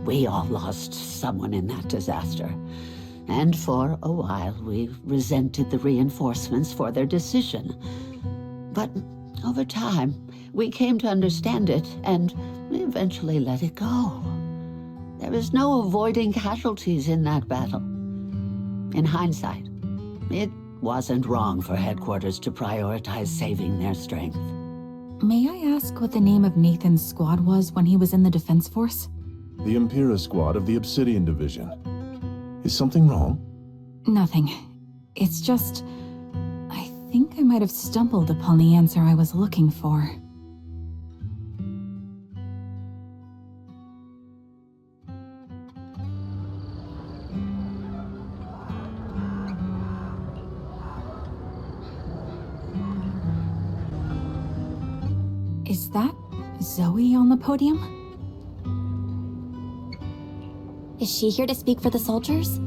We all lost someone in that disaster. And for a while, we resented the reinforcements for their decision. But over time, we came to understand it and eventually let it go. There was no avoiding casualties in that battle. In hindsight, it wasn't wrong for headquarters to prioritize saving their strength. May I ask what the name of Nathan's squad was when he was in the Defense Force? The Impera squad of the Obsidian Division. Is something wrong? Nothing. It's just... I think I might have stumbled upon the answer I was looking for. Is that Zoe on the podium? Is she here to speak for the soldiers?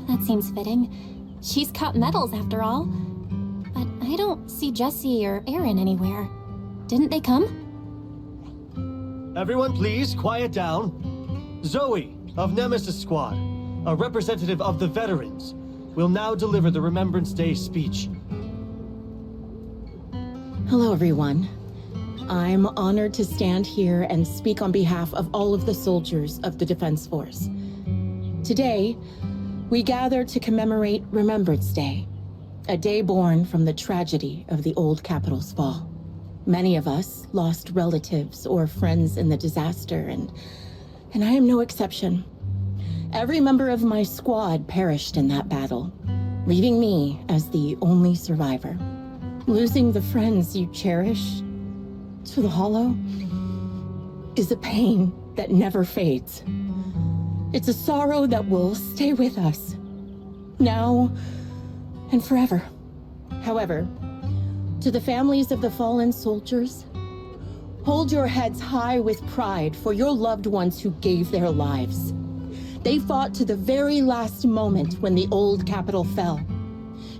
That seems fitting. She's cut medals after all. But I don't see Jesse or Aaron anywhere. Didn't they come? Everyone please, quiet down. Zoe, of Nemesis Squad, a representative of the veterans, will now deliver the Remembrance Day speech. Hello, everyone. I'm honored to stand here and speak on behalf of all of the soldiers of the Defense Force. Today, we gather to commemorate Remembrance Day, a day born from the tragedy of the old capital's fall. Many of us lost relatives or friends in the disaster, and I am no exception. Every member of my squad perished in that battle, leaving me as the only survivor. Losing the friends you cherish to the Hollow is a pain that never fades. It's a sorrow that will stay with us, now and forever. However, to the families of the fallen soldiers, hold your heads high with pride for your loved ones who gave their lives. They fought to the very last moment when the old capital fell.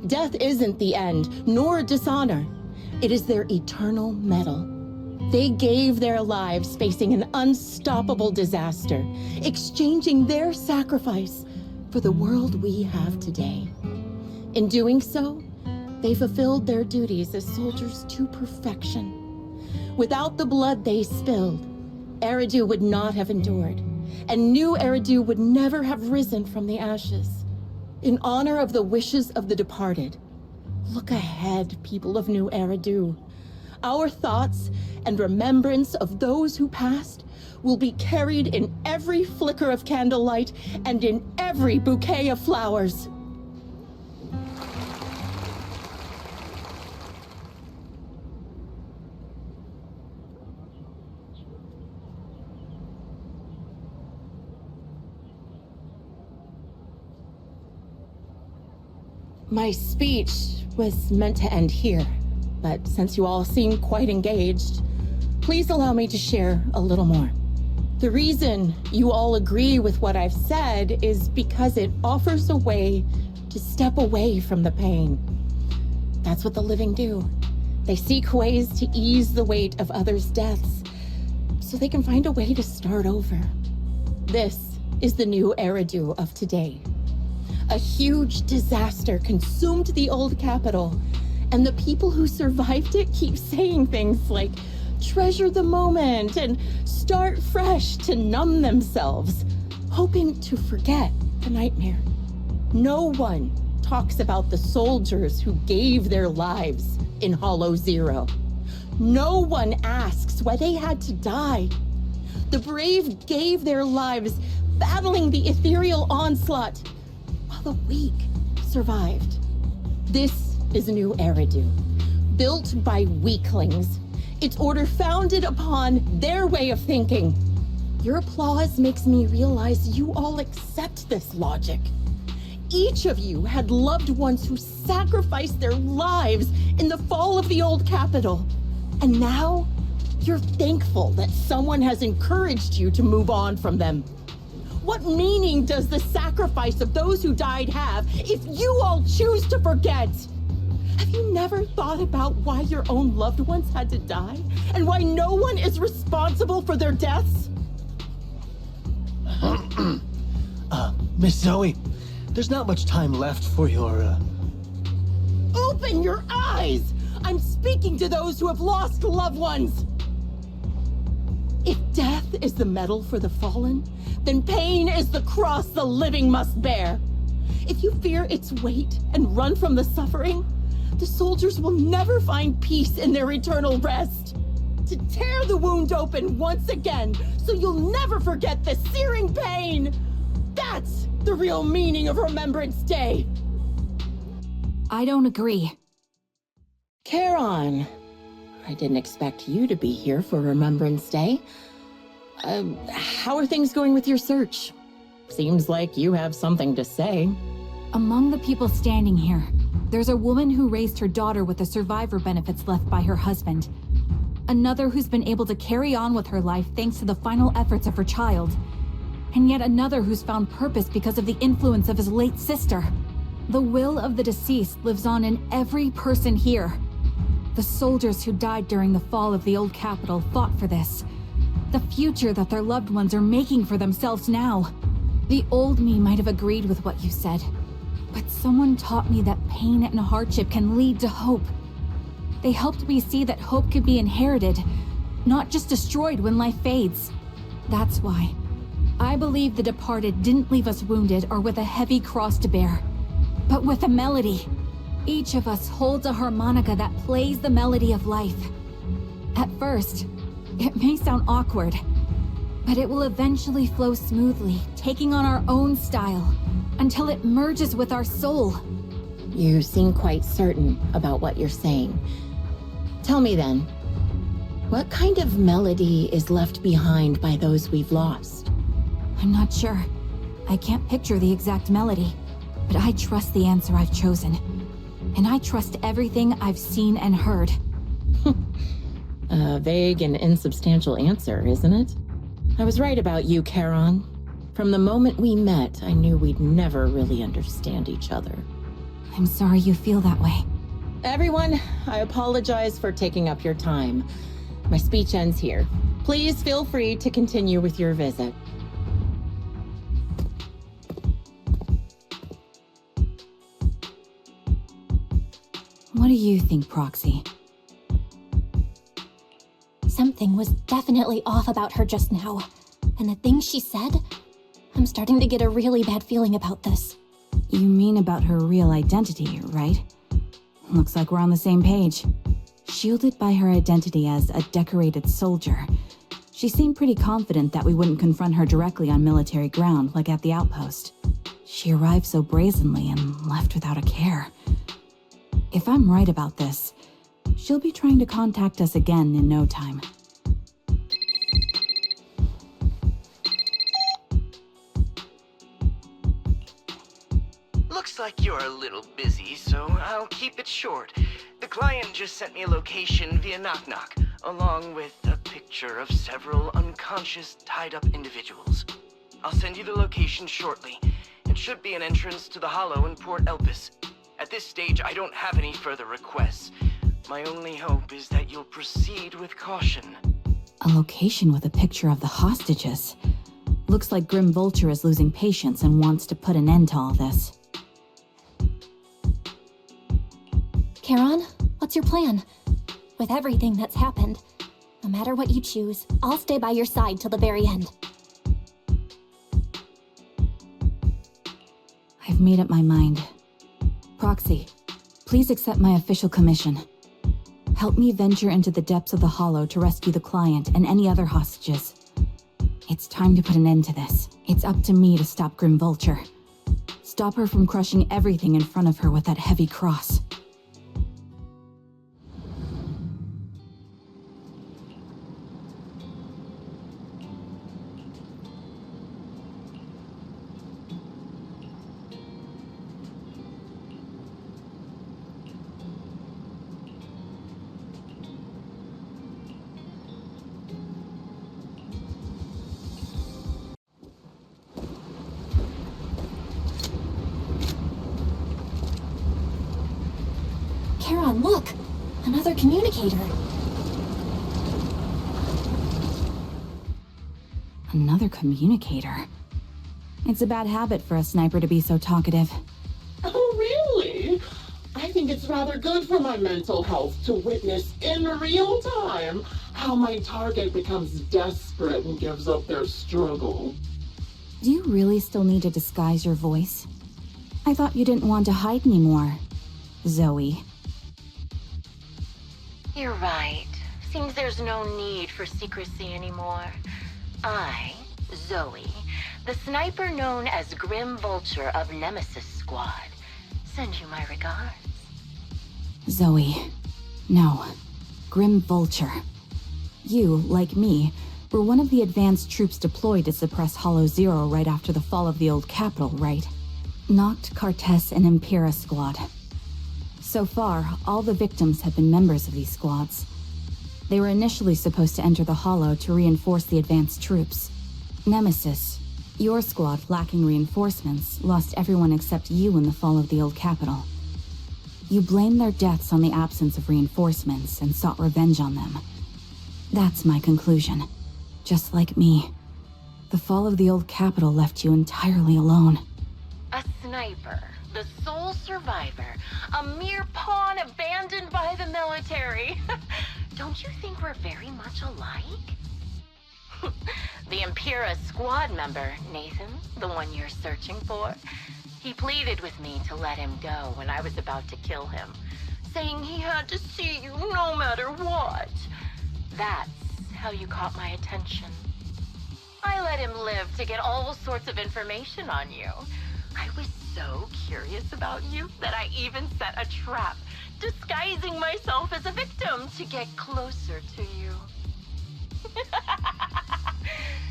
Death isn't the end, nor dishonor. It is their eternal medal. They gave their lives facing an unstoppable disaster, exchanging their sacrifice for the world we have today. In doing so, they fulfilled their duties as soldiers to perfection. Without the blood they spilled, Eridu would not have endured, and New Eridu would never have risen from the ashes. In honor of the wishes of the departed, Look ahead, people of New Eridu. Our thoughts and remembrance of those who passed will be carried in every flicker of candlelight and in every bouquet of flowers. My speech was meant to end here, but since you all seem quite engaged, please allow me to share a little more. The reason you all agree with what I've said is because it offers a way to step away from the pain. That's what the living do. They seek ways to ease the weight of others' deaths, so they can find a way to start over. This is the New Eridu of today. A huge disaster consumed the old capital, and the people who survived it keep saying things like, treasure the moment and start fresh to numb themselves, hoping to forget the nightmare. No one talks about the soldiers who gave their lives in Hollow Zero. No one asks why they had to die. The brave gave their lives battling the ethereal onslaught, while the weak survived. This is a New Eridu, built by weaklings. Its order founded upon their way of thinking. Your applause makes me realize you all accept this logic. Each of you had loved ones who sacrificed their lives in the fall of the old capital. And now, you're thankful that someone has encouraged you to move on from them. What meaning does the sacrifice of those who died have if you all choose to forget? Have you never thought about why your own loved ones had to die? And why no one is responsible for their deaths? Miss Zoe, there's not much time left for your, Open your eyes! I'm speaking to those who have lost loved ones! If death is the medal for the fallen, then pain is the cross the living must bear. If you fear its weight and run from the suffering, the soldiers will never find peace in their eternal rest. To tear the wound open once again, so you'll never forget the searing pain. That's the real meaning of Remembrance Day. I don't agree. Charon, I didn't expect you to be here for Remembrance Day. How are things going with your search? Seems like you have something to say. Among the people standing here, there's a woman who raised her daughter with the survivor benefits left by her husband. Another who's been able to carry on with her life thanks to the final efforts of her child. And yet another who's found purpose because of the influence of his late sister. The will of the deceased lives on in every person here. The soldiers who died during the fall of the old capital fought for this. The future that their loved ones are making for themselves now. The old me might have agreed with what you said, but someone taught me that pain and hardship can lead to hope. They helped me see that hope could be inherited, not just destroyed when life fades. That's why I believe the departed didn't leave us wounded or with a heavy cross to bear, but with a melody. Each of us holds a harmonica that plays the melody of life. At first, it may sound awkward, but it will eventually flow smoothly, taking on our own style, until it merges with our soul. You seem quite certain about what you're saying. Tell me then, what kind of melody is left behind by those we've lost? I'm not sure. I can't picture the exact melody, but I trust the answer I've chosen. And I trust everything I've seen and heard. A vague and insubstantial answer, isn't it? I was right about you, Charon. From the moment we met, I knew we'd never really understand each other. I'm sorry you feel that way. Everyone, I apologize for taking up your time. My speech ends here. Please feel free to continue with your visit. What do you think, Proxy? Something was definitely off about her just now. And the things she said, I'm starting to get a really bad feeling about this. You mean about her real identity, right? Looks like we're on the same page. Shielded by her identity as a decorated soldier, she seemed pretty confident that we wouldn't confront her directly on military ground like at the outpost. She arrived so brazenly and left without a care. If I'm right about this, she'll be trying to contact us again in no time. Looks like you're a little busy, so I'll keep it short. The client just sent me a location via Knock Knock, along with a picture of several unconscious, tied-up individuals. I'll send you the location shortly. It should be an entrance to the Hollow in Port Elpis. At this stage, I don't have any further requests. My only hope is that you'll proceed with caution. A location with a picture of the hostages. Looks like Grim Vulture is losing patience and wants to put an end to all this. Charon, what's your plan? With everything that's happened, no matter what you choose, I'll stay by your side till the very end. I've made up my mind. Proxy, please accept my official commission. Help me venture into the depths of the Hollow to rescue the client and any other hostages. It's time to put an end to this. It's up to me to stop Grim Vulture. Stop her from crushing everything in front of her with that heavy cross. Charon, look! Another communicator. Another communicator. It's a bad habit for a sniper to be so talkative. Oh, really? I think it's rather good for my mental health to witness in real time how my target becomes desperate and gives up their struggle. Do you really still need to disguise your voice? I thought you didn't want to hide anymore, Zoe. You're right. Seems there's no need for secrecy anymore. I, Zoe, the sniper known as Grim Vulture of Nemesis Squad, send you my regards. Zoe. No. Grim Vulture. You, like me, were one of the advanced troops deployed to suppress Hollow Zero right after the fall of the old capital, right? Noct, Cartes, and Impera Squad. So far, all the victims have been members of these squads. They were initially supposed to enter the Hollow to reinforce the advanced troops. Nemesis, your squad, lacking reinforcements, lost everyone except you in the fall of the old capital. You blamed their deaths on the absence of reinforcements and sought revenge on them. That's my conclusion. Just like me. The fall of the old capital left you entirely alone. A sniper, the sole survivor, a mere pawn abandoned by the military. Don't you think we're very much alike? The Impera squad member, Nathan, the one you're searching for, he pleaded with me to let him go when I was about to kill him, saying he had to see you no matter what. That's how you caught my attention. I let him live to get all sorts of information on you. I was so curious about you that I even set a trap, disguising myself as a victim to get closer to you.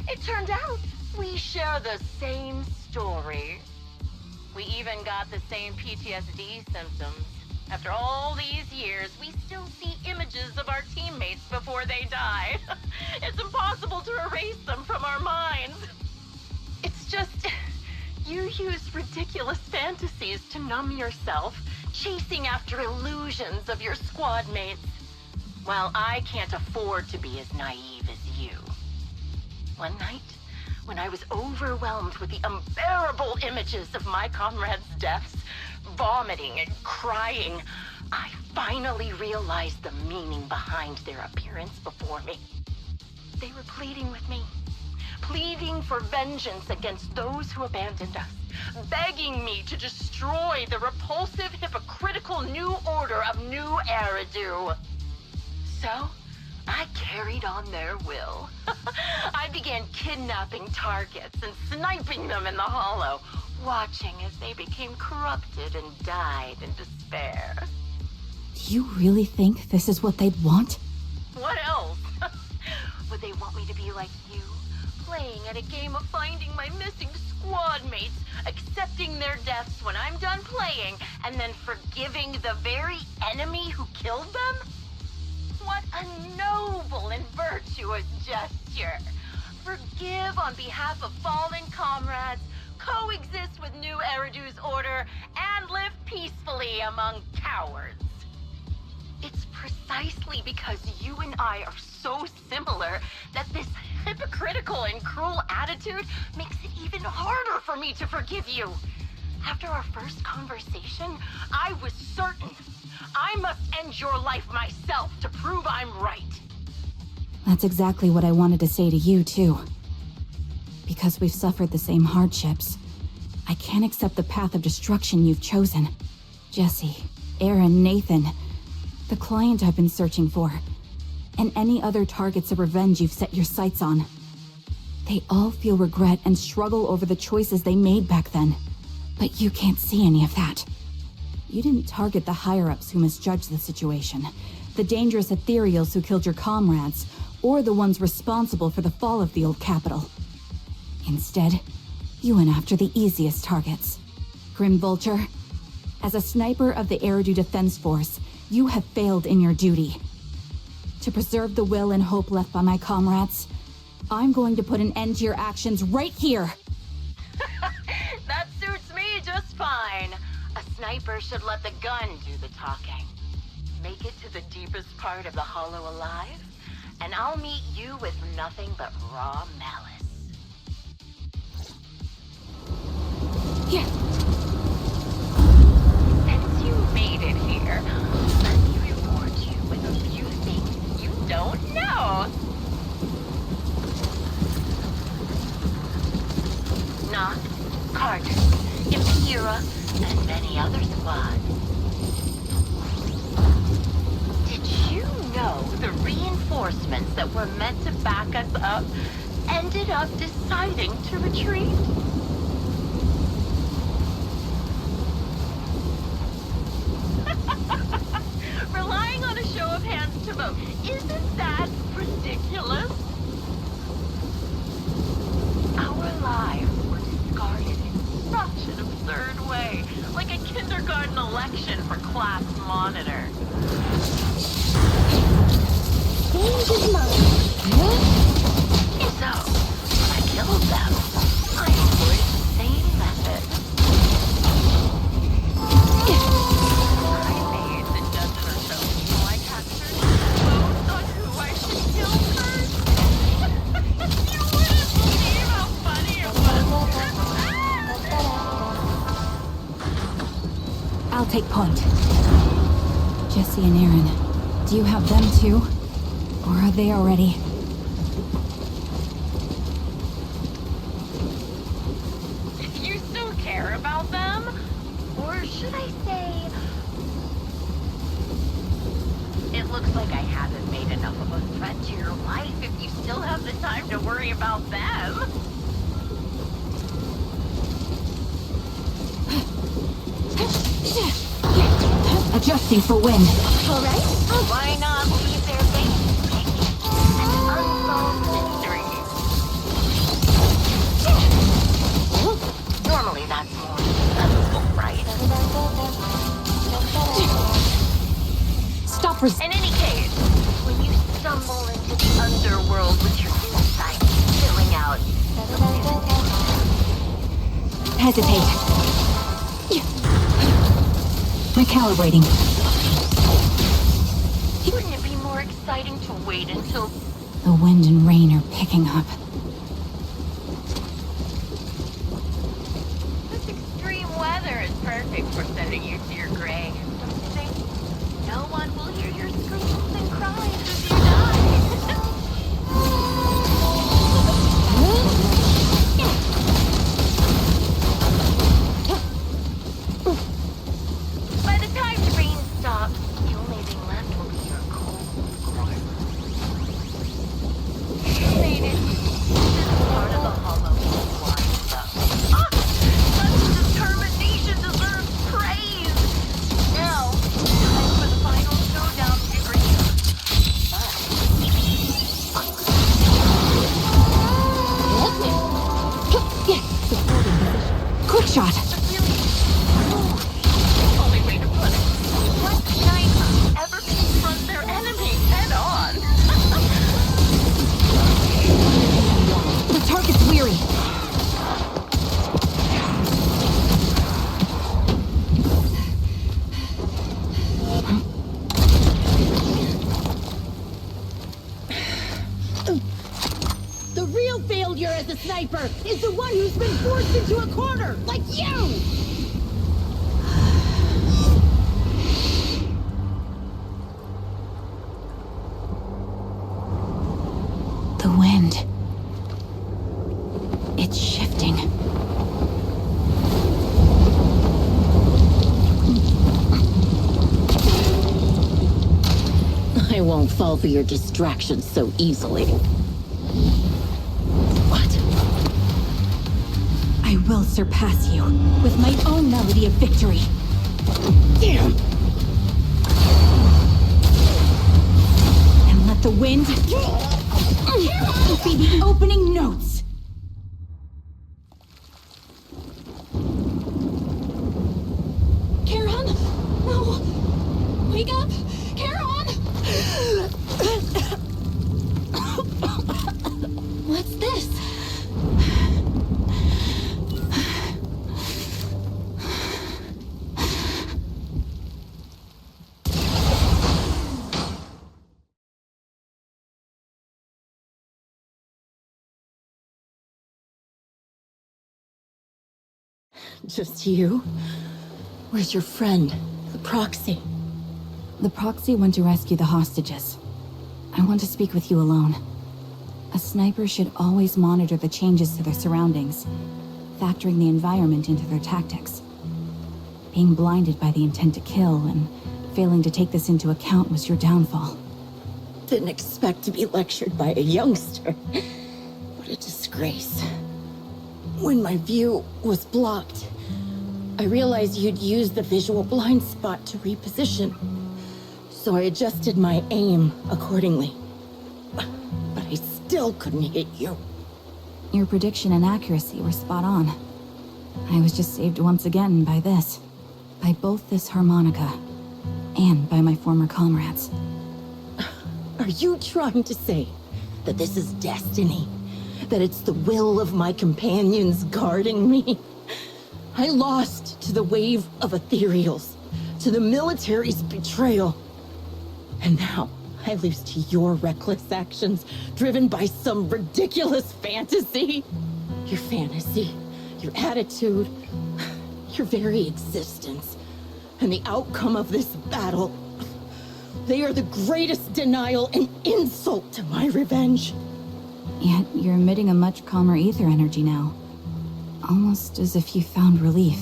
It turned out we share the same story. We even got the same PTSD symptoms. After all these years, we still see images of our teammates before they die. It's impossible to erase them from our minds. It's just, you use ridiculous fantasies to numb yourself, chasing after illusions of your squad mates. Well, I can't afford to be as naive as you. One night, when I was overwhelmed with the unbearable images of my comrades' deaths, vomiting and crying, I finally realized the meaning behind their appearance before me. They were pleading with me, pleading for vengeance against those who abandoned us, begging me to destroy the repulsive, hypocritical new order of New Eridu. So, I carried on their will. I began kidnapping targets and sniping them in the hollow, watching as they became corrupted and died in despair. Do you really think this is what they'd want? What else? Would they want me to be like you, playing at a game of finding my missing squad mates, accepting their deaths when I'm done playing, and then forgiving the very enemy who killed them? What a noble and virtuous gesture! Forgive on behalf of fallen comrades, coexist with New Eridu's order, and live peacefully among cowards. It's precisely because you and I are so similar that this hypocritical and cruel attitude makes it even harder for me to forgive you. After our first conversation, I was certain I must end your life myself to prove I'm right. That's exactly what I wanted to say to you, too. Because we've suffered the same hardships, I can't accept the path of destruction you've chosen. Jesse, Aaron, Nathan, the client I've been searching for, and any other targets of revenge you've set your sights on. They all feel regret and struggle over the choices they made back then. But you can't see any of that. You didn't target the higher-ups who misjudged the situation, the dangerous ethereals who killed your comrades, or the ones responsible for the fall of the old capital. Instead, you went after the easiest targets. Grim Vulture, as a sniper of the Eridu Defense Force, you have failed in your duty. To preserve the will and hope left by my comrades, I'm going to put an end to your actions right here! That suits me just fine. A sniper should let the gun do the talking. Make it to the deepest part of the hollow alive, and I'll meet you with nothing but raw malice. Yeah. Since you made it here, let me reward you with a few things you don't know. Noct, Carter, Impera, and many other squads. Did you know the reinforcements that were meant to back us up ended up deciding to retreat? Relying on a show of hands to vote, isn't that ridiculous? Our lives were discarded in such an absurd way, like a kindergarten election for class monitor. Change his mind. So, when I killed them, I employed the same method. I made the judgment so I captured votes on who I should kill first. You wouldn't believe how funny it was. I'll take point. Jesse and Aaron, do you have them too? Or are they already? You still care about them? Or should I say... It looks like I haven't made enough of a threat to your life if you still have the time to worry about them. Adjusting for wind. Alright, why not leave their base an unsolved mystery? Normally that's more sensible, right? Stop In any case, when you stumble into the underworld with your insight filling out... Hesitate. Recalibrating. Wouldn't it be more exciting to wait until... The wind and rain are picking up. This extreme weather is perfect for sending you to your grave, don't you think? No one will hear your screams and cries as you die. as a sniper is the one who's been forced into a corner, like you! The wind. It's shifting. I won't fall for your distractions so easily. What? I will surpass you with my own melody of victory. Damn! And let the wind be the opening notes. Charon? No! Wake up! Charon! What's this? Just you? Where's your friend, the proxy? The proxy went to rescue the hostages. I want to speak with you alone. A sniper should always monitor the changes to their surroundings, factoring the environment into their tactics. Being blinded by the intent to kill and failing to take this into account was your downfall. Didn't expect to be lectured by a youngster. What a disgrace. When my view was blocked, I realized you'd used the visual blind spot to reposition. So I adjusted my aim accordingly. But I still couldn't hit you. Your prediction and accuracy were spot on. I was just saved once again by this. By both this harmonica, and by my former comrades. Are you trying to say that this is destiny? That it's the will of my companions guarding me? I lost to the wave of ethereals, to the military's betrayal. And now I lose to your reckless actions, driven by some ridiculous fantasy. Your fantasy, your attitude, your very existence, and the outcome of this battle. They are the greatest denial and insult to my revenge. Yet you're emitting a much calmer ether energy now. Almost as if you found relief.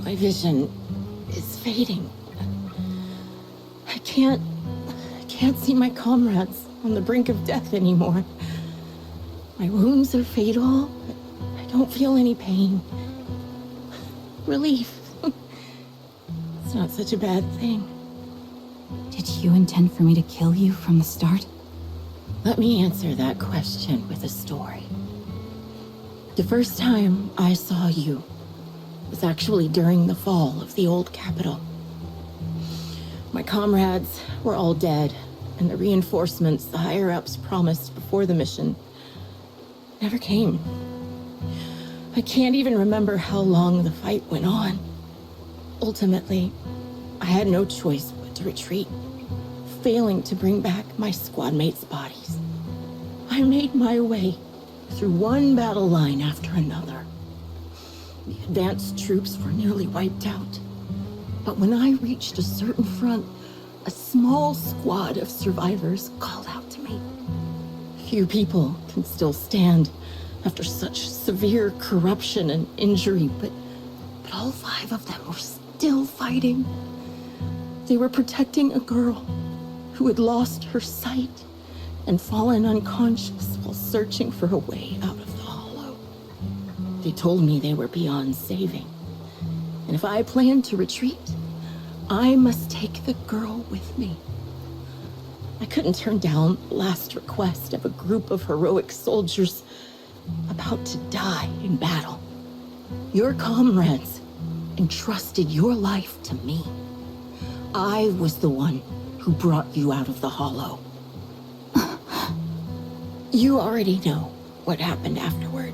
My vision is fading. I can't see my comrades on the brink of death anymore. My wounds are fatal, but I don't feel any pain. Relief. It's not such a bad thing. Did you intend for me to kill you from the start? Let me answer that question with a story. The first time I saw you was actually during the fall of the old capital. My comrades were all dead, and the reinforcements the higher-ups promised before the mission never came. I can't even remember how long the fight went on. Ultimately, I had no choice but to retreat, failing to bring back my squad mates' bodies. I made my way through one battle line after another. The advanced troops were nearly wiped out. But when I reached a certain front, a small squad of survivors called out to me. Few people can still stand after such severe corruption and injury, but all 5 of them were still fighting. They were protecting a girl who had lost her sight and fallen unconscious while searching for a way out of the hollow. They told me they were beyond saving, and if I planned to retreat, I must take the girl with me. I couldn't turn down the last request of a group of heroic soldiers about to die in battle. Your comrades entrusted your life to me. I was the one who brought you out of the hollow. You already know what happened afterward.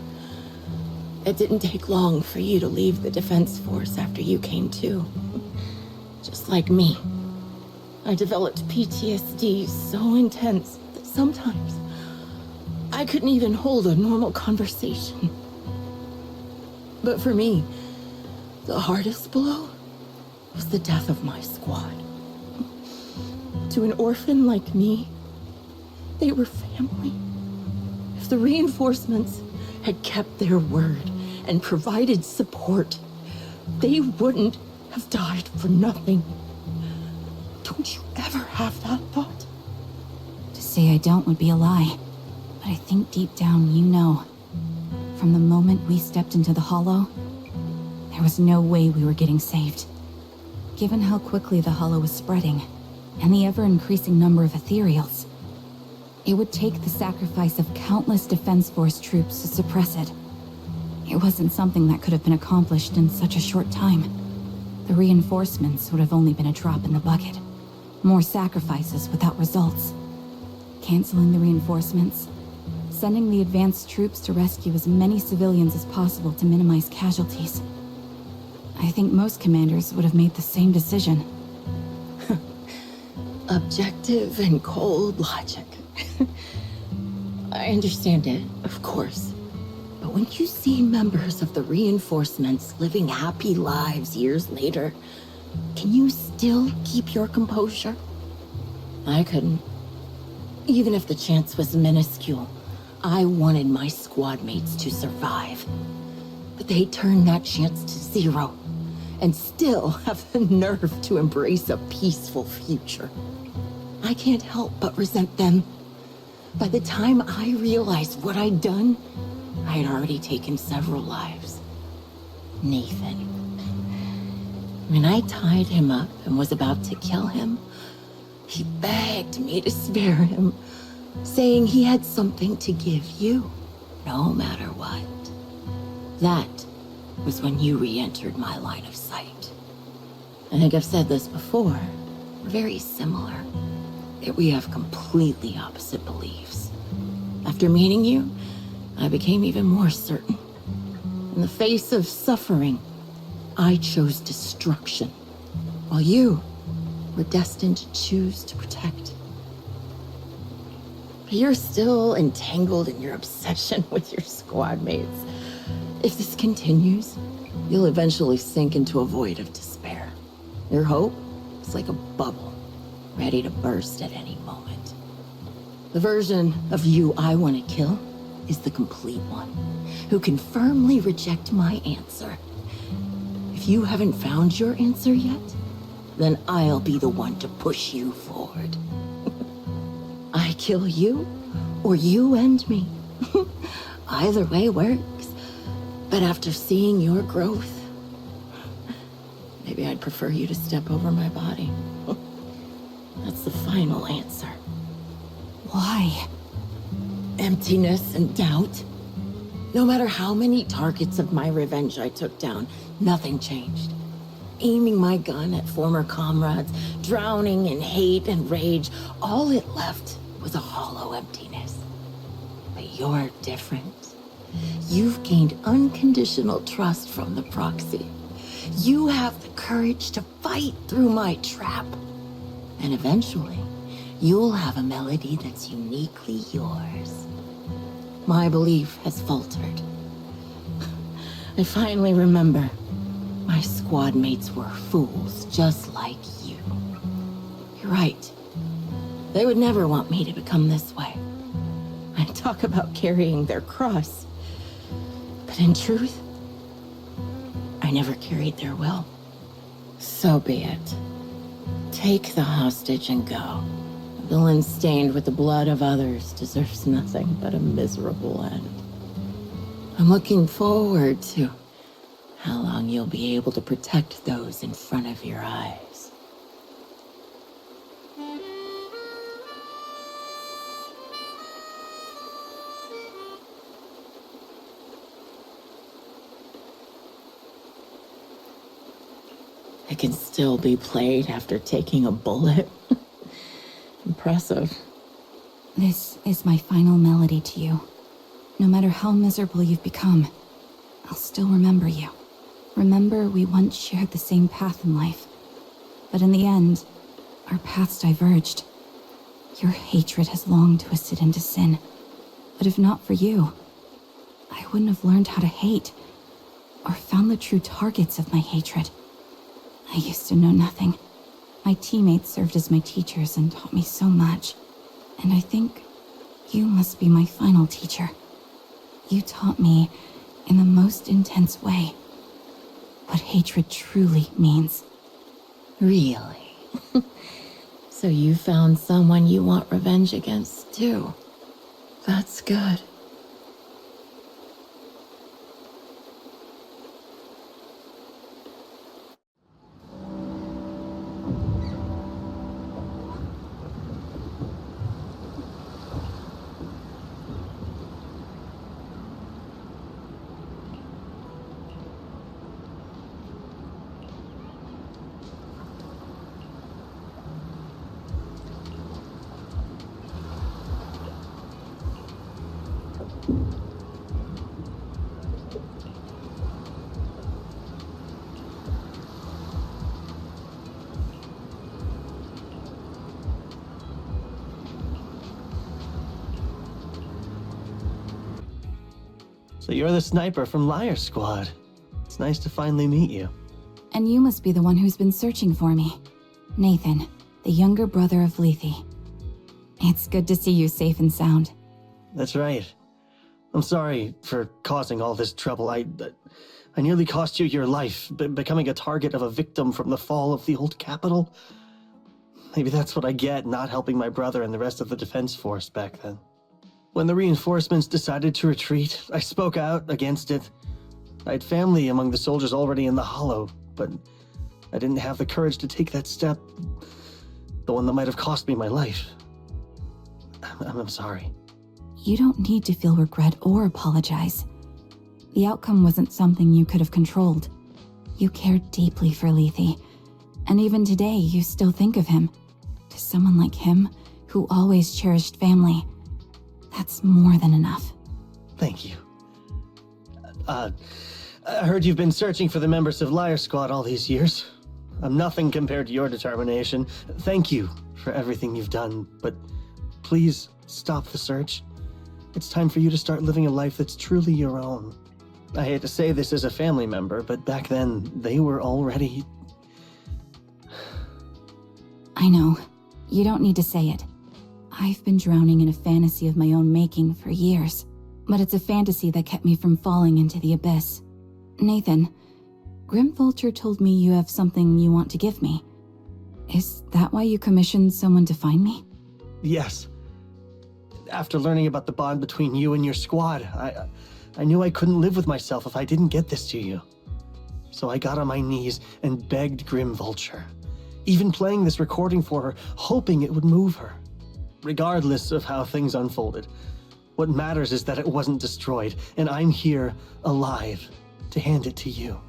It didn't take long for you to leave the Defense Force after you came to. Just like me. I developed PTSD so intense that sometimes I couldn't even hold a normal conversation. But for me, the hardest blow was the death of my squad. To an orphan like me, they were family. If the reinforcements had kept their word and provided support, they wouldn't have died for nothing. Don't you ever have that thought? To say I don't would be a lie, but I think deep down you know. From the moment we stepped into the Hollow, there was no way we were getting saved. Given how quickly the Hollow was spreading, and the ever-increasing number of ethereals, it would take the sacrifice of countless Defense Force troops to suppress it. It wasn't something that could have been accomplished in such a short time. The reinforcements would have only been a drop in the bucket. More sacrifices without results. Canceling the reinforcements, sending the advanced troops to rescue as many civilians as possible to minimize casualties. I think most commanders would have made the same decision. Objective and cold logic. I understand it, of course. But when you see members of the reinforcements living happy lives years later, can you still keep your composure? I couldn't. Even if the chance was minuscule, I wanted my squad mates to survive. But they turned that chance to zero, and still have the nerve to embrace a peaceful future. I can't help but resent them. By the time I realized what I'd done, I had already taken several lives. Nathan. When I tied him up and was about to kill him, he begged me to spare him, saying he had something to give you, no matter what. That was when you re-entered my line of sight. I think I've said this before. We're very similar. Yet we have completely opposite beliefs. After meeting you, I became even more certain. In the face of suffering, I chose destruction, while you were destined to choose to protect. But you're still entangled in your obsession with your squad mates. If this continues, you'll eventually sink into a void of despair. Your hope is like a bubble, ready to burst at any moment. The version of you I want to kill is the complete one, who can firmly reject my answer. If you haven't found your answer yet, then I'll be the one to push you forward. I kill you, or you end me. Either way works. But after seeing your growth, maybe I'd prefer you to step over my body. That's the final answer. Why? Emptiness and doubt. No matter how many targets of my revenge I took down, nothing changed. Aiming my gun at former comrades, drowning in hate and rage, all it left was a hollow emptiness. But you're different. You've gained unconditional trust from the proxy. You have the courage to fight through my trap. And eventually, you'll have a melody that's uniquely yours. My belief has faltered. I finally remember. My squad mates were fools, just like you. You're right. They would never want me to become this way. I talk about carrying their cross. But in truth, I never carried their will. So be it. Take the hostage and go. A villain stained with the blood of others deserves nothing but a miserable end. I'm looking forward to how long you'll be able to protect those in front of your eyes. I can still be played after taking a bullet. Impressive. This is my final melody to you. No matter how miserable you've become, I'll still remember you. Remember we once shared the same path in life. But in the end, our paths diverged. Your hatred has long twisted into sin. But if not for you, I wouldn't have learned how to hate, or found the true targets of my hatred. I used to know nothing. My teammates served as my teachers and taught me so much. And I think you must be my final teacher. You taught me, in the most intense way, what hatred truly means. Really? So you found someone you want revenge against, too. That's good. So you're the sniper from Liar Squad. It's nice to finally meet you. And you must be the one who's been searching for me. Nathan, the younger brother of Lethe. It's good to see you safe and sound. That's right. I'm sorry for causing all this trouble. I nearly cost you your life, becoming a target of a victim from the fall of the old capital. Maybe that's what I get not helping my brother and the rest of the defense force back then. When the reinforcements decided to retreat, I spoke out against it. I had family among the soldiers already in the Hollow, but I didn't have the courage to take that step, the one that might have cost me my life. I'm sorry. You don't need to feel regret or apologize. The outcome wasn't something you could have controlled. You cared deeply for Lethe, and even today you still think of him. To someone like him, who always cherished family, that's more than enough. Thank you. I heard you've been searching for the members of Liar Squad all these years. I'm nothing compared to your determination. Thank you for everything you've done, but please stop the search. It's time for you to start living a life that's truly your own. I hate to say this as a family member, but back then, they were already... I know. You don't need to say it. I've been drowning in a fantasy of my own making for years, but it's a fantasy that kept me from falling into the abyss. Nathan, Grim Vulture told me you have something you want to give me. Is that why you commissioned someone to find me? Yes. After learning about the bond between you and your squad, I knew I couldn't live with myself if I didn't get this to you. So I got on my knees and begged Grim Vulture, even playing this recording for her, hoping it would move her. Regardless of how things unfolded, what matters is that it wasn't destroyed, and I'm here, alive, to hand it to you.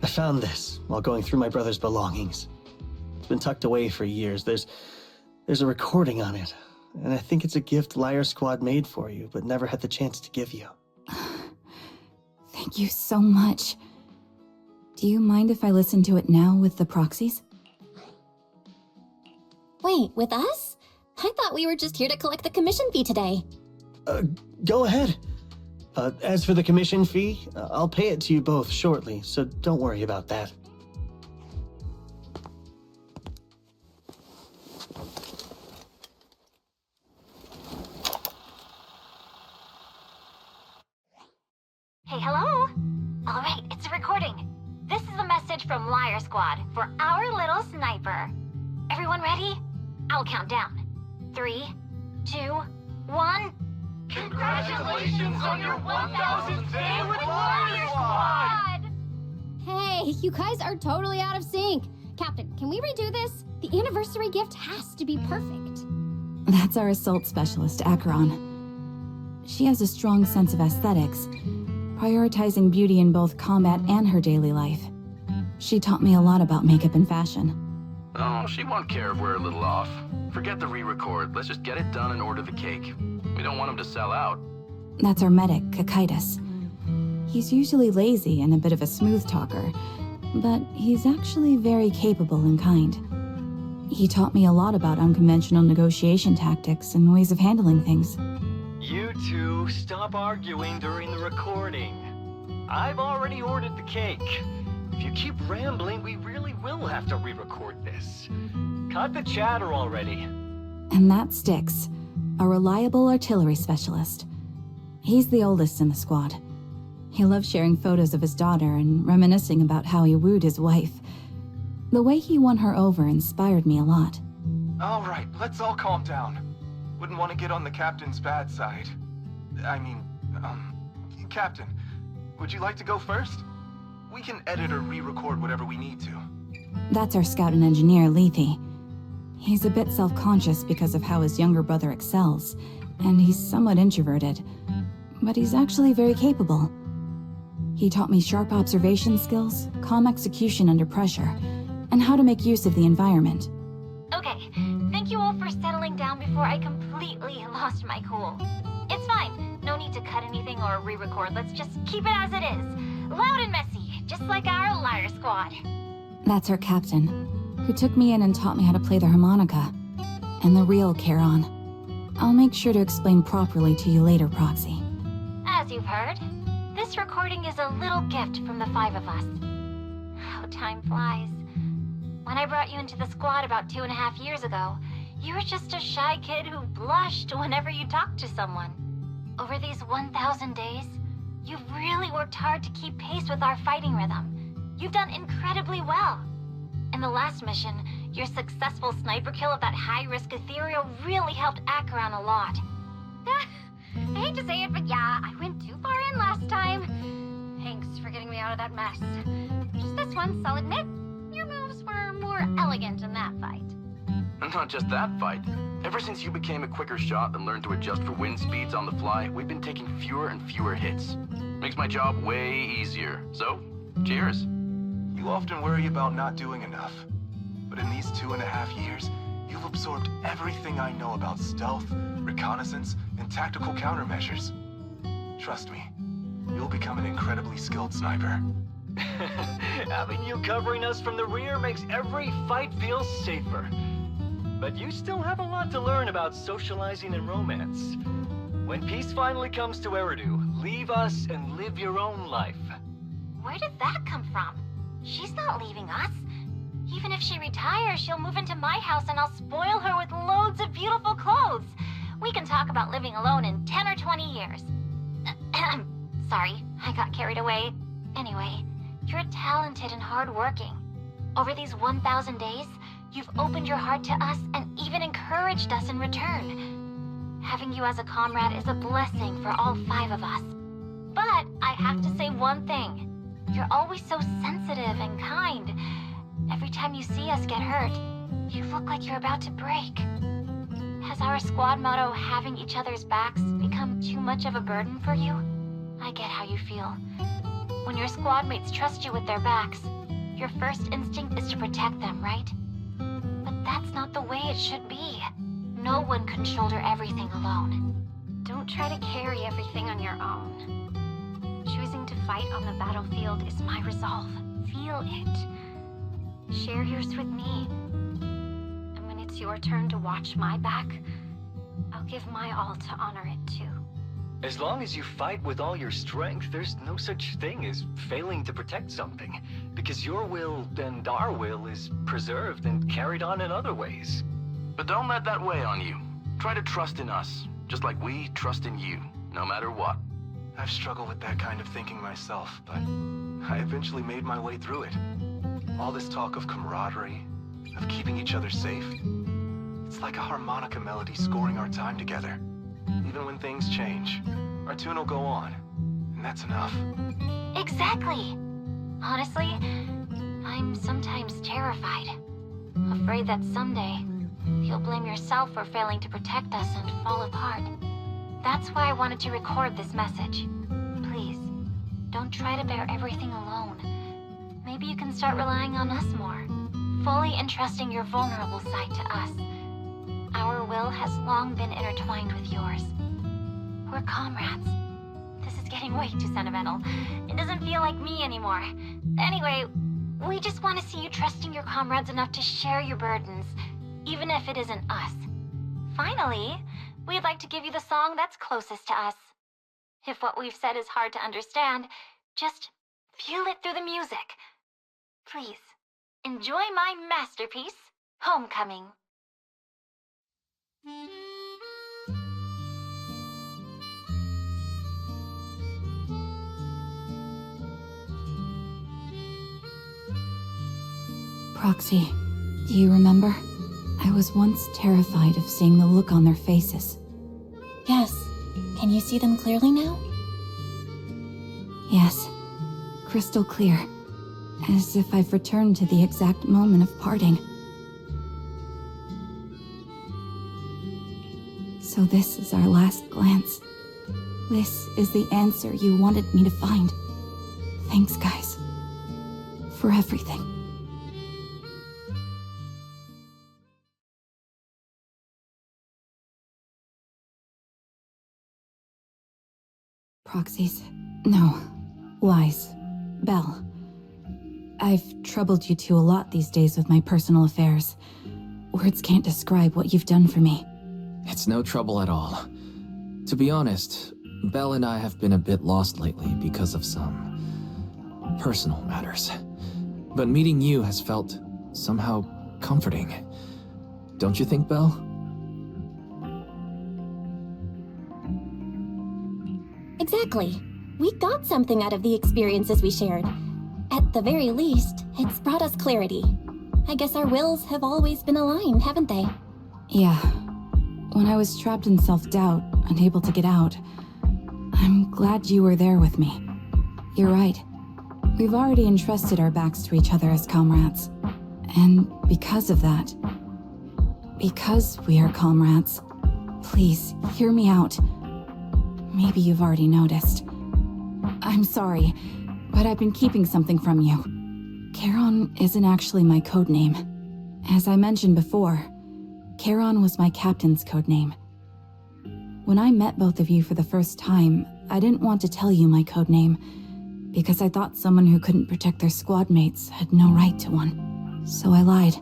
I found this while going through my brother's belongings. It's been tucked away for years. There's a recording on it, and I think it's a gift Liar Squad made for you, but never had the chance to give you. Thank you so much. Do you mind if I listen to it now with the proxies? Wait, with us? I thought we were just here to collect the commission fee today. Go ahead. As for the commission fee, I'll pay it to you both shortly, so don't worry about that. Hey, hello? All right, it's a recording. This is a message from Liar Squad for our little sniper. Everyone ready? I'll count down. 3, 2, 1. Congratulations on your 1000th day with Liar Squad! Hey, you guys are totally out of sync. Captain, can we redo this? The anniversary gift has to be perfect. That's our assault specialist, Acheron. She has a strong sense of aesthetics, prioritizing beauty in both combat and her daily life. She taught me a lot about makeup and fashion. Oh, she won't care if we're a little off. Forget the re-record. Let's just get it done and order the cake. We don't want him to sell out. That's our medic, Kakaitis. He's usually lazy and a bit of a smooth talker, but he's actually very capable and kind. He taught me a lot about unconventional negotiation tactics and ways of handling things. You two, stop arguing during the recording. I've already ordered the cake. If you keep rambling, we really will have to re-record this. Cut the chatter already. And that's Styx, a reliable artillery specialist. He's the oldest in the squad. He loves sharing photos of his daughter and reminiscing about how he wooed his wife. The way he won her over inspired me a lot. All right, let's all calm down. Wouldn't want to get on the captain's bad side. Captain, would you like to go first? We can edit or re-record whatever we need to. That's our scout and engineer, Lethe. He's a bit self-conscious because of how his younger brother excels, and he's somewhat introverted. But he's actually very capable. He taught me sharp observation skills, calm execution under pressure, and how to make use of the environment. Okay, thank you all for settling down before I completely lost my cool. It's fine. No need to cut anything or re-record. Let's just keep it as it is. Loud and messy, just like our Liar Squad. That's our captain, who took me in and taught me how to play the harmonica. And the real Charon. I'll make sure to explain properly to you later, Proxy. As you've heard, this recording is a little gift from the 5 of us. How time flies. When I brought you into the squad about 2.5 years ago, you were just a shy kid who blushed whenever you talked to someone. Over these 1,000 days, you've really worked hard to keep pace with our fighting rhythm. You've done incredibly well. In the last mission, your successful sniper kill of that high-risk ethereal really helped Acheron a lot. I hate to say it, but yeah, I went too far in last time. Thanks for getting me out of that mess. Just this once, I'll admit, your moves were more elegant in that fight. Not just that fight. Ever since you became a quicker shot and learned to adjust for wind speeds on the fly, we've been taking fewer and fewer hits. Makes my job way easier. So, cheers. You often worry about not doing enough. But in these 2.5 years, you've absorbed everything I know about stealth, reconnaissance, and tactical countermeasures. Trust me, you'll become an incredibly skilled sniper. Having you covering us from the rear makes every fight feel safer. But you still have a lot to learn about socializing and romance. When peace finally comes to Eridu, leave us and live your own life. Where did that come from? She's not leaving us. Even if she retires, she'll move into my house and I'll spoil her with loads of beautiful clothes. We can talk about living alone in 10 or 20 years. Sorry, I got carried away. Anyway, you're talented and hardworking. Over these 1,000 days, you've opened your heart to us and even encouraged us in return. Having you as a comrade is a blessing for all 5 of us. But I have to say one thing. You're always so sensitive and kind. Every time you see us get hurt, you look like you're about to break. Has our squad motto, having each other's backs, become too much of a burden for you? I get how you feel. When your squad mates trust you with their backs, your first instinct is to protect them, right? But that's not the way it should be. No one can shoulder everything alone. Don't try to carry everything on your own. Choosing to fight on the battlefield is my resolve. Feel it. Share yours with me. And when it's your turn to watch my back, I'll give my all to honor it too. As long as you fight with all your strength, there's no such thing as failing to protect something, because your will and our will is preserved and carried on in other ways. But don't let that weigh on you. Try to trust in us, just like we trust in you, no matter what. I've struggled with that kind of thinking myself, but I eventually made my way through it. All this talk of camaraderie, of keeping each other safe, it's like a harmonica melody scoring our time together. Even when things change, our tune will go on, and that's enough. Exactly. Honestly, I'm sometimes terrified. Afraid that someday, you'll blame yourself for failing to protect us and fall apart. That's why I wanted to record this message. Please, don't try to bear everything alone. Maybe you can start relying on us more, fully entrusting your vulnerable side to us. Our will has long been intertwined with yours. We're comrades. This is getting getting way too sentimental. It doesn't feel like me anymore. Anyway, we just want to see you trusting your comrades enough to share your burdens, even if it isn't us. Finally, we'd like to give you the song that's closest to us. If what we've said is hard to understand, just feel it through the music. Please, enjoy my masterpiece, Homecoming. Proxy, do you remember? I was once terrified of seeing the look on their faces. Yes. Can you see them clearly now? Yes. Crystal clear. As if I've returned to the exact moment of parting. So this is our last glance. This is the answer you wanted me to find. Thanks, guys. For everything. Proxies. No. Lies. Belle. I've troubled you two a lot these days with my personal affairs. Words can't describe what you've done for me. It's no trouble at all. To be honest, Belle and I have been a bit lost lately because of some personal matters. But meeting you has felt somehow comforting. Don't you think, Belle? Exactly. We got something out of the experiences we shared. At the very least, it's brought us clarity. I guess our wills have always been aligned, haven't they? Yeah. When I was trapped in self-doubt, unable to get out, I'm glad you were there with me. You're right. We've already entrusted our backs to each other as comrades. And because of that, because we are comrades, please, hear me out. Maybe you've already noticed. I'm sorry, but I've been keeping something from you. Charon isn't actually my codename. As I mentioned before, Charon was my captain's codename. When I met both of you for the first time, I didn't want to tell you my codename, because I thought someone who couldn't protect their squad mates had no right to one. So I lied.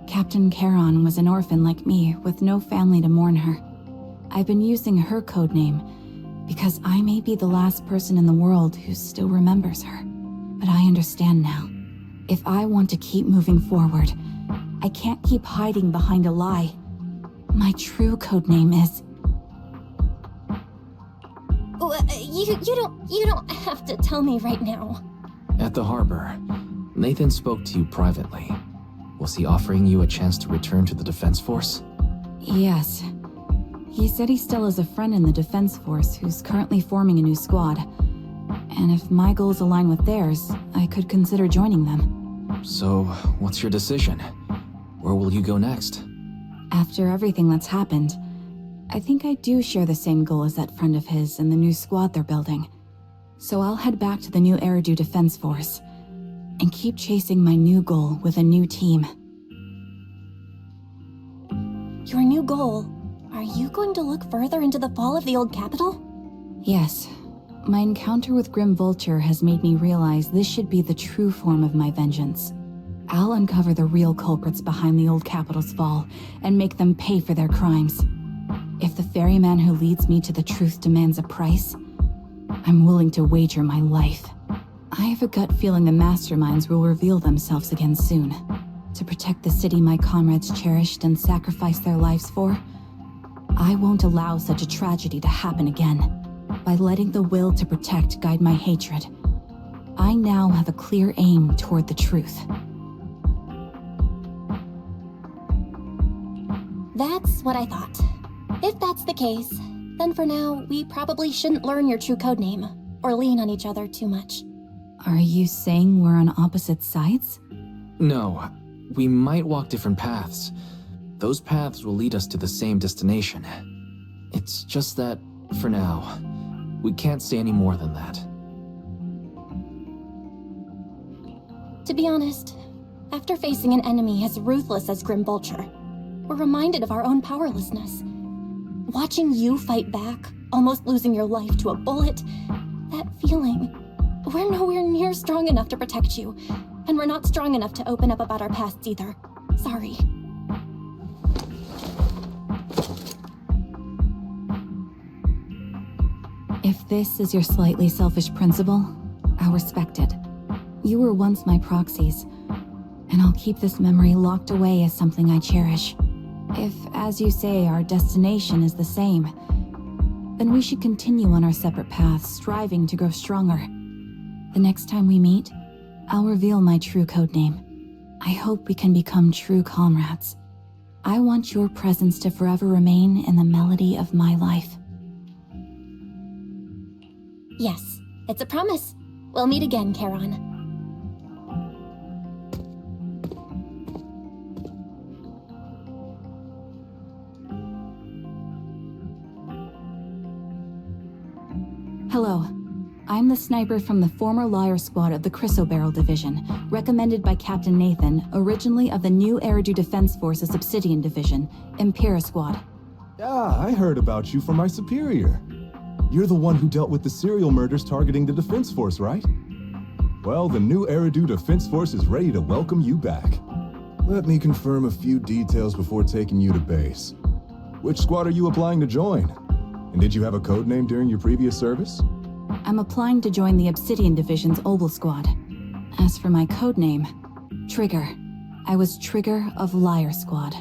Captain Charon was an orphan like me, with no family to mourn her. I've been using her codename because I may be the last person in the world who still remembers her. But I understand now. If I want to keep moving forward, I can't keep hiding behind a lie. My true codename is... You don't have to tell me right now. At the harbor, Nathan spoke to you privately. Was he offering you a chance to return to the Defense Force? Yes. He said he still has a friend in the Defense Force who's currently forming a new squad. And if my goals align with theirs, I could consider joining them. So, what's your decision? Where will you go next? After everything that's happened, I think I do share the same goal as that friend of his and the new squad they're building. So I'll head back to the new Eridu Defense Force and keep chasing my new goal with a new team. Your new goal? Are you going to look further into the fall of the old capital? Yes. My encounter with Grim Vulture has made me realize this should be the true form of my vengeance. I'll uncover the real culprits behind the old capital's fall and make them pay for their crimes. If the ferryman who leads me to the truth demands a price, I'm willing to wager my life. I have a gut feeling the masterminds will reveal themselves again soon. To protect the city my comrades cherished and sacrificed their lives for, I won't allow such a tragedy to happen again. By letting the will to protect guide my hatred, I now have a clear aim toward the truth. That's what I thought. If that's the case, then for now, we probably shouldn't learn your true codename, or lean on each other too much. Are you saying we're on opposite sides? No, we might walk different paths. Those paths will lead us to the same destination. It's just that, for now, we can't say any more than that. To be honest, after facing an enemy as ruthless as Grim Vulture, we're reminded of our own powerlessness. Watching you fight back, almost losing your life to a bullet, that feeling. We're nowhere near strong enough to protect you, and we're not strong enough to open up about our pasts either. Sorry. If this is your slightly selfish principle, I'll respect it. You were once my proxies, and I'll keep this memory locked away as something I cherish. If, as you say, our destination is the same, then we should continue on our separate paths, striving to grow stronger. The next time we meet, I'll reveal my true codename. I hope we can become true comrades. I want your presence to forever remain in the melody of my life. Yes, it's a promise. We'll meet again, Charon. Hello. I'm the sniper from the former Liar Squad of the Chrysoberyl Division, recommended by Captain Nathan, originally of the new Eridu Defense Force's Obsidian Division, Impera Squad. Ah, I heard about you from my superior. You're the one who dealt with the serial murders targeting the Defense Force, right? Well, the new Eridu Defense Force is ready to welcome you back. Let me confirm a few details before taking you to base. Which squad are you applying to join? And did you have a code name during your previous service? I'm applying to join the Obsidian Division's Obel Squad. As for my codename, Trigger. I was Trigger of Liar Squad.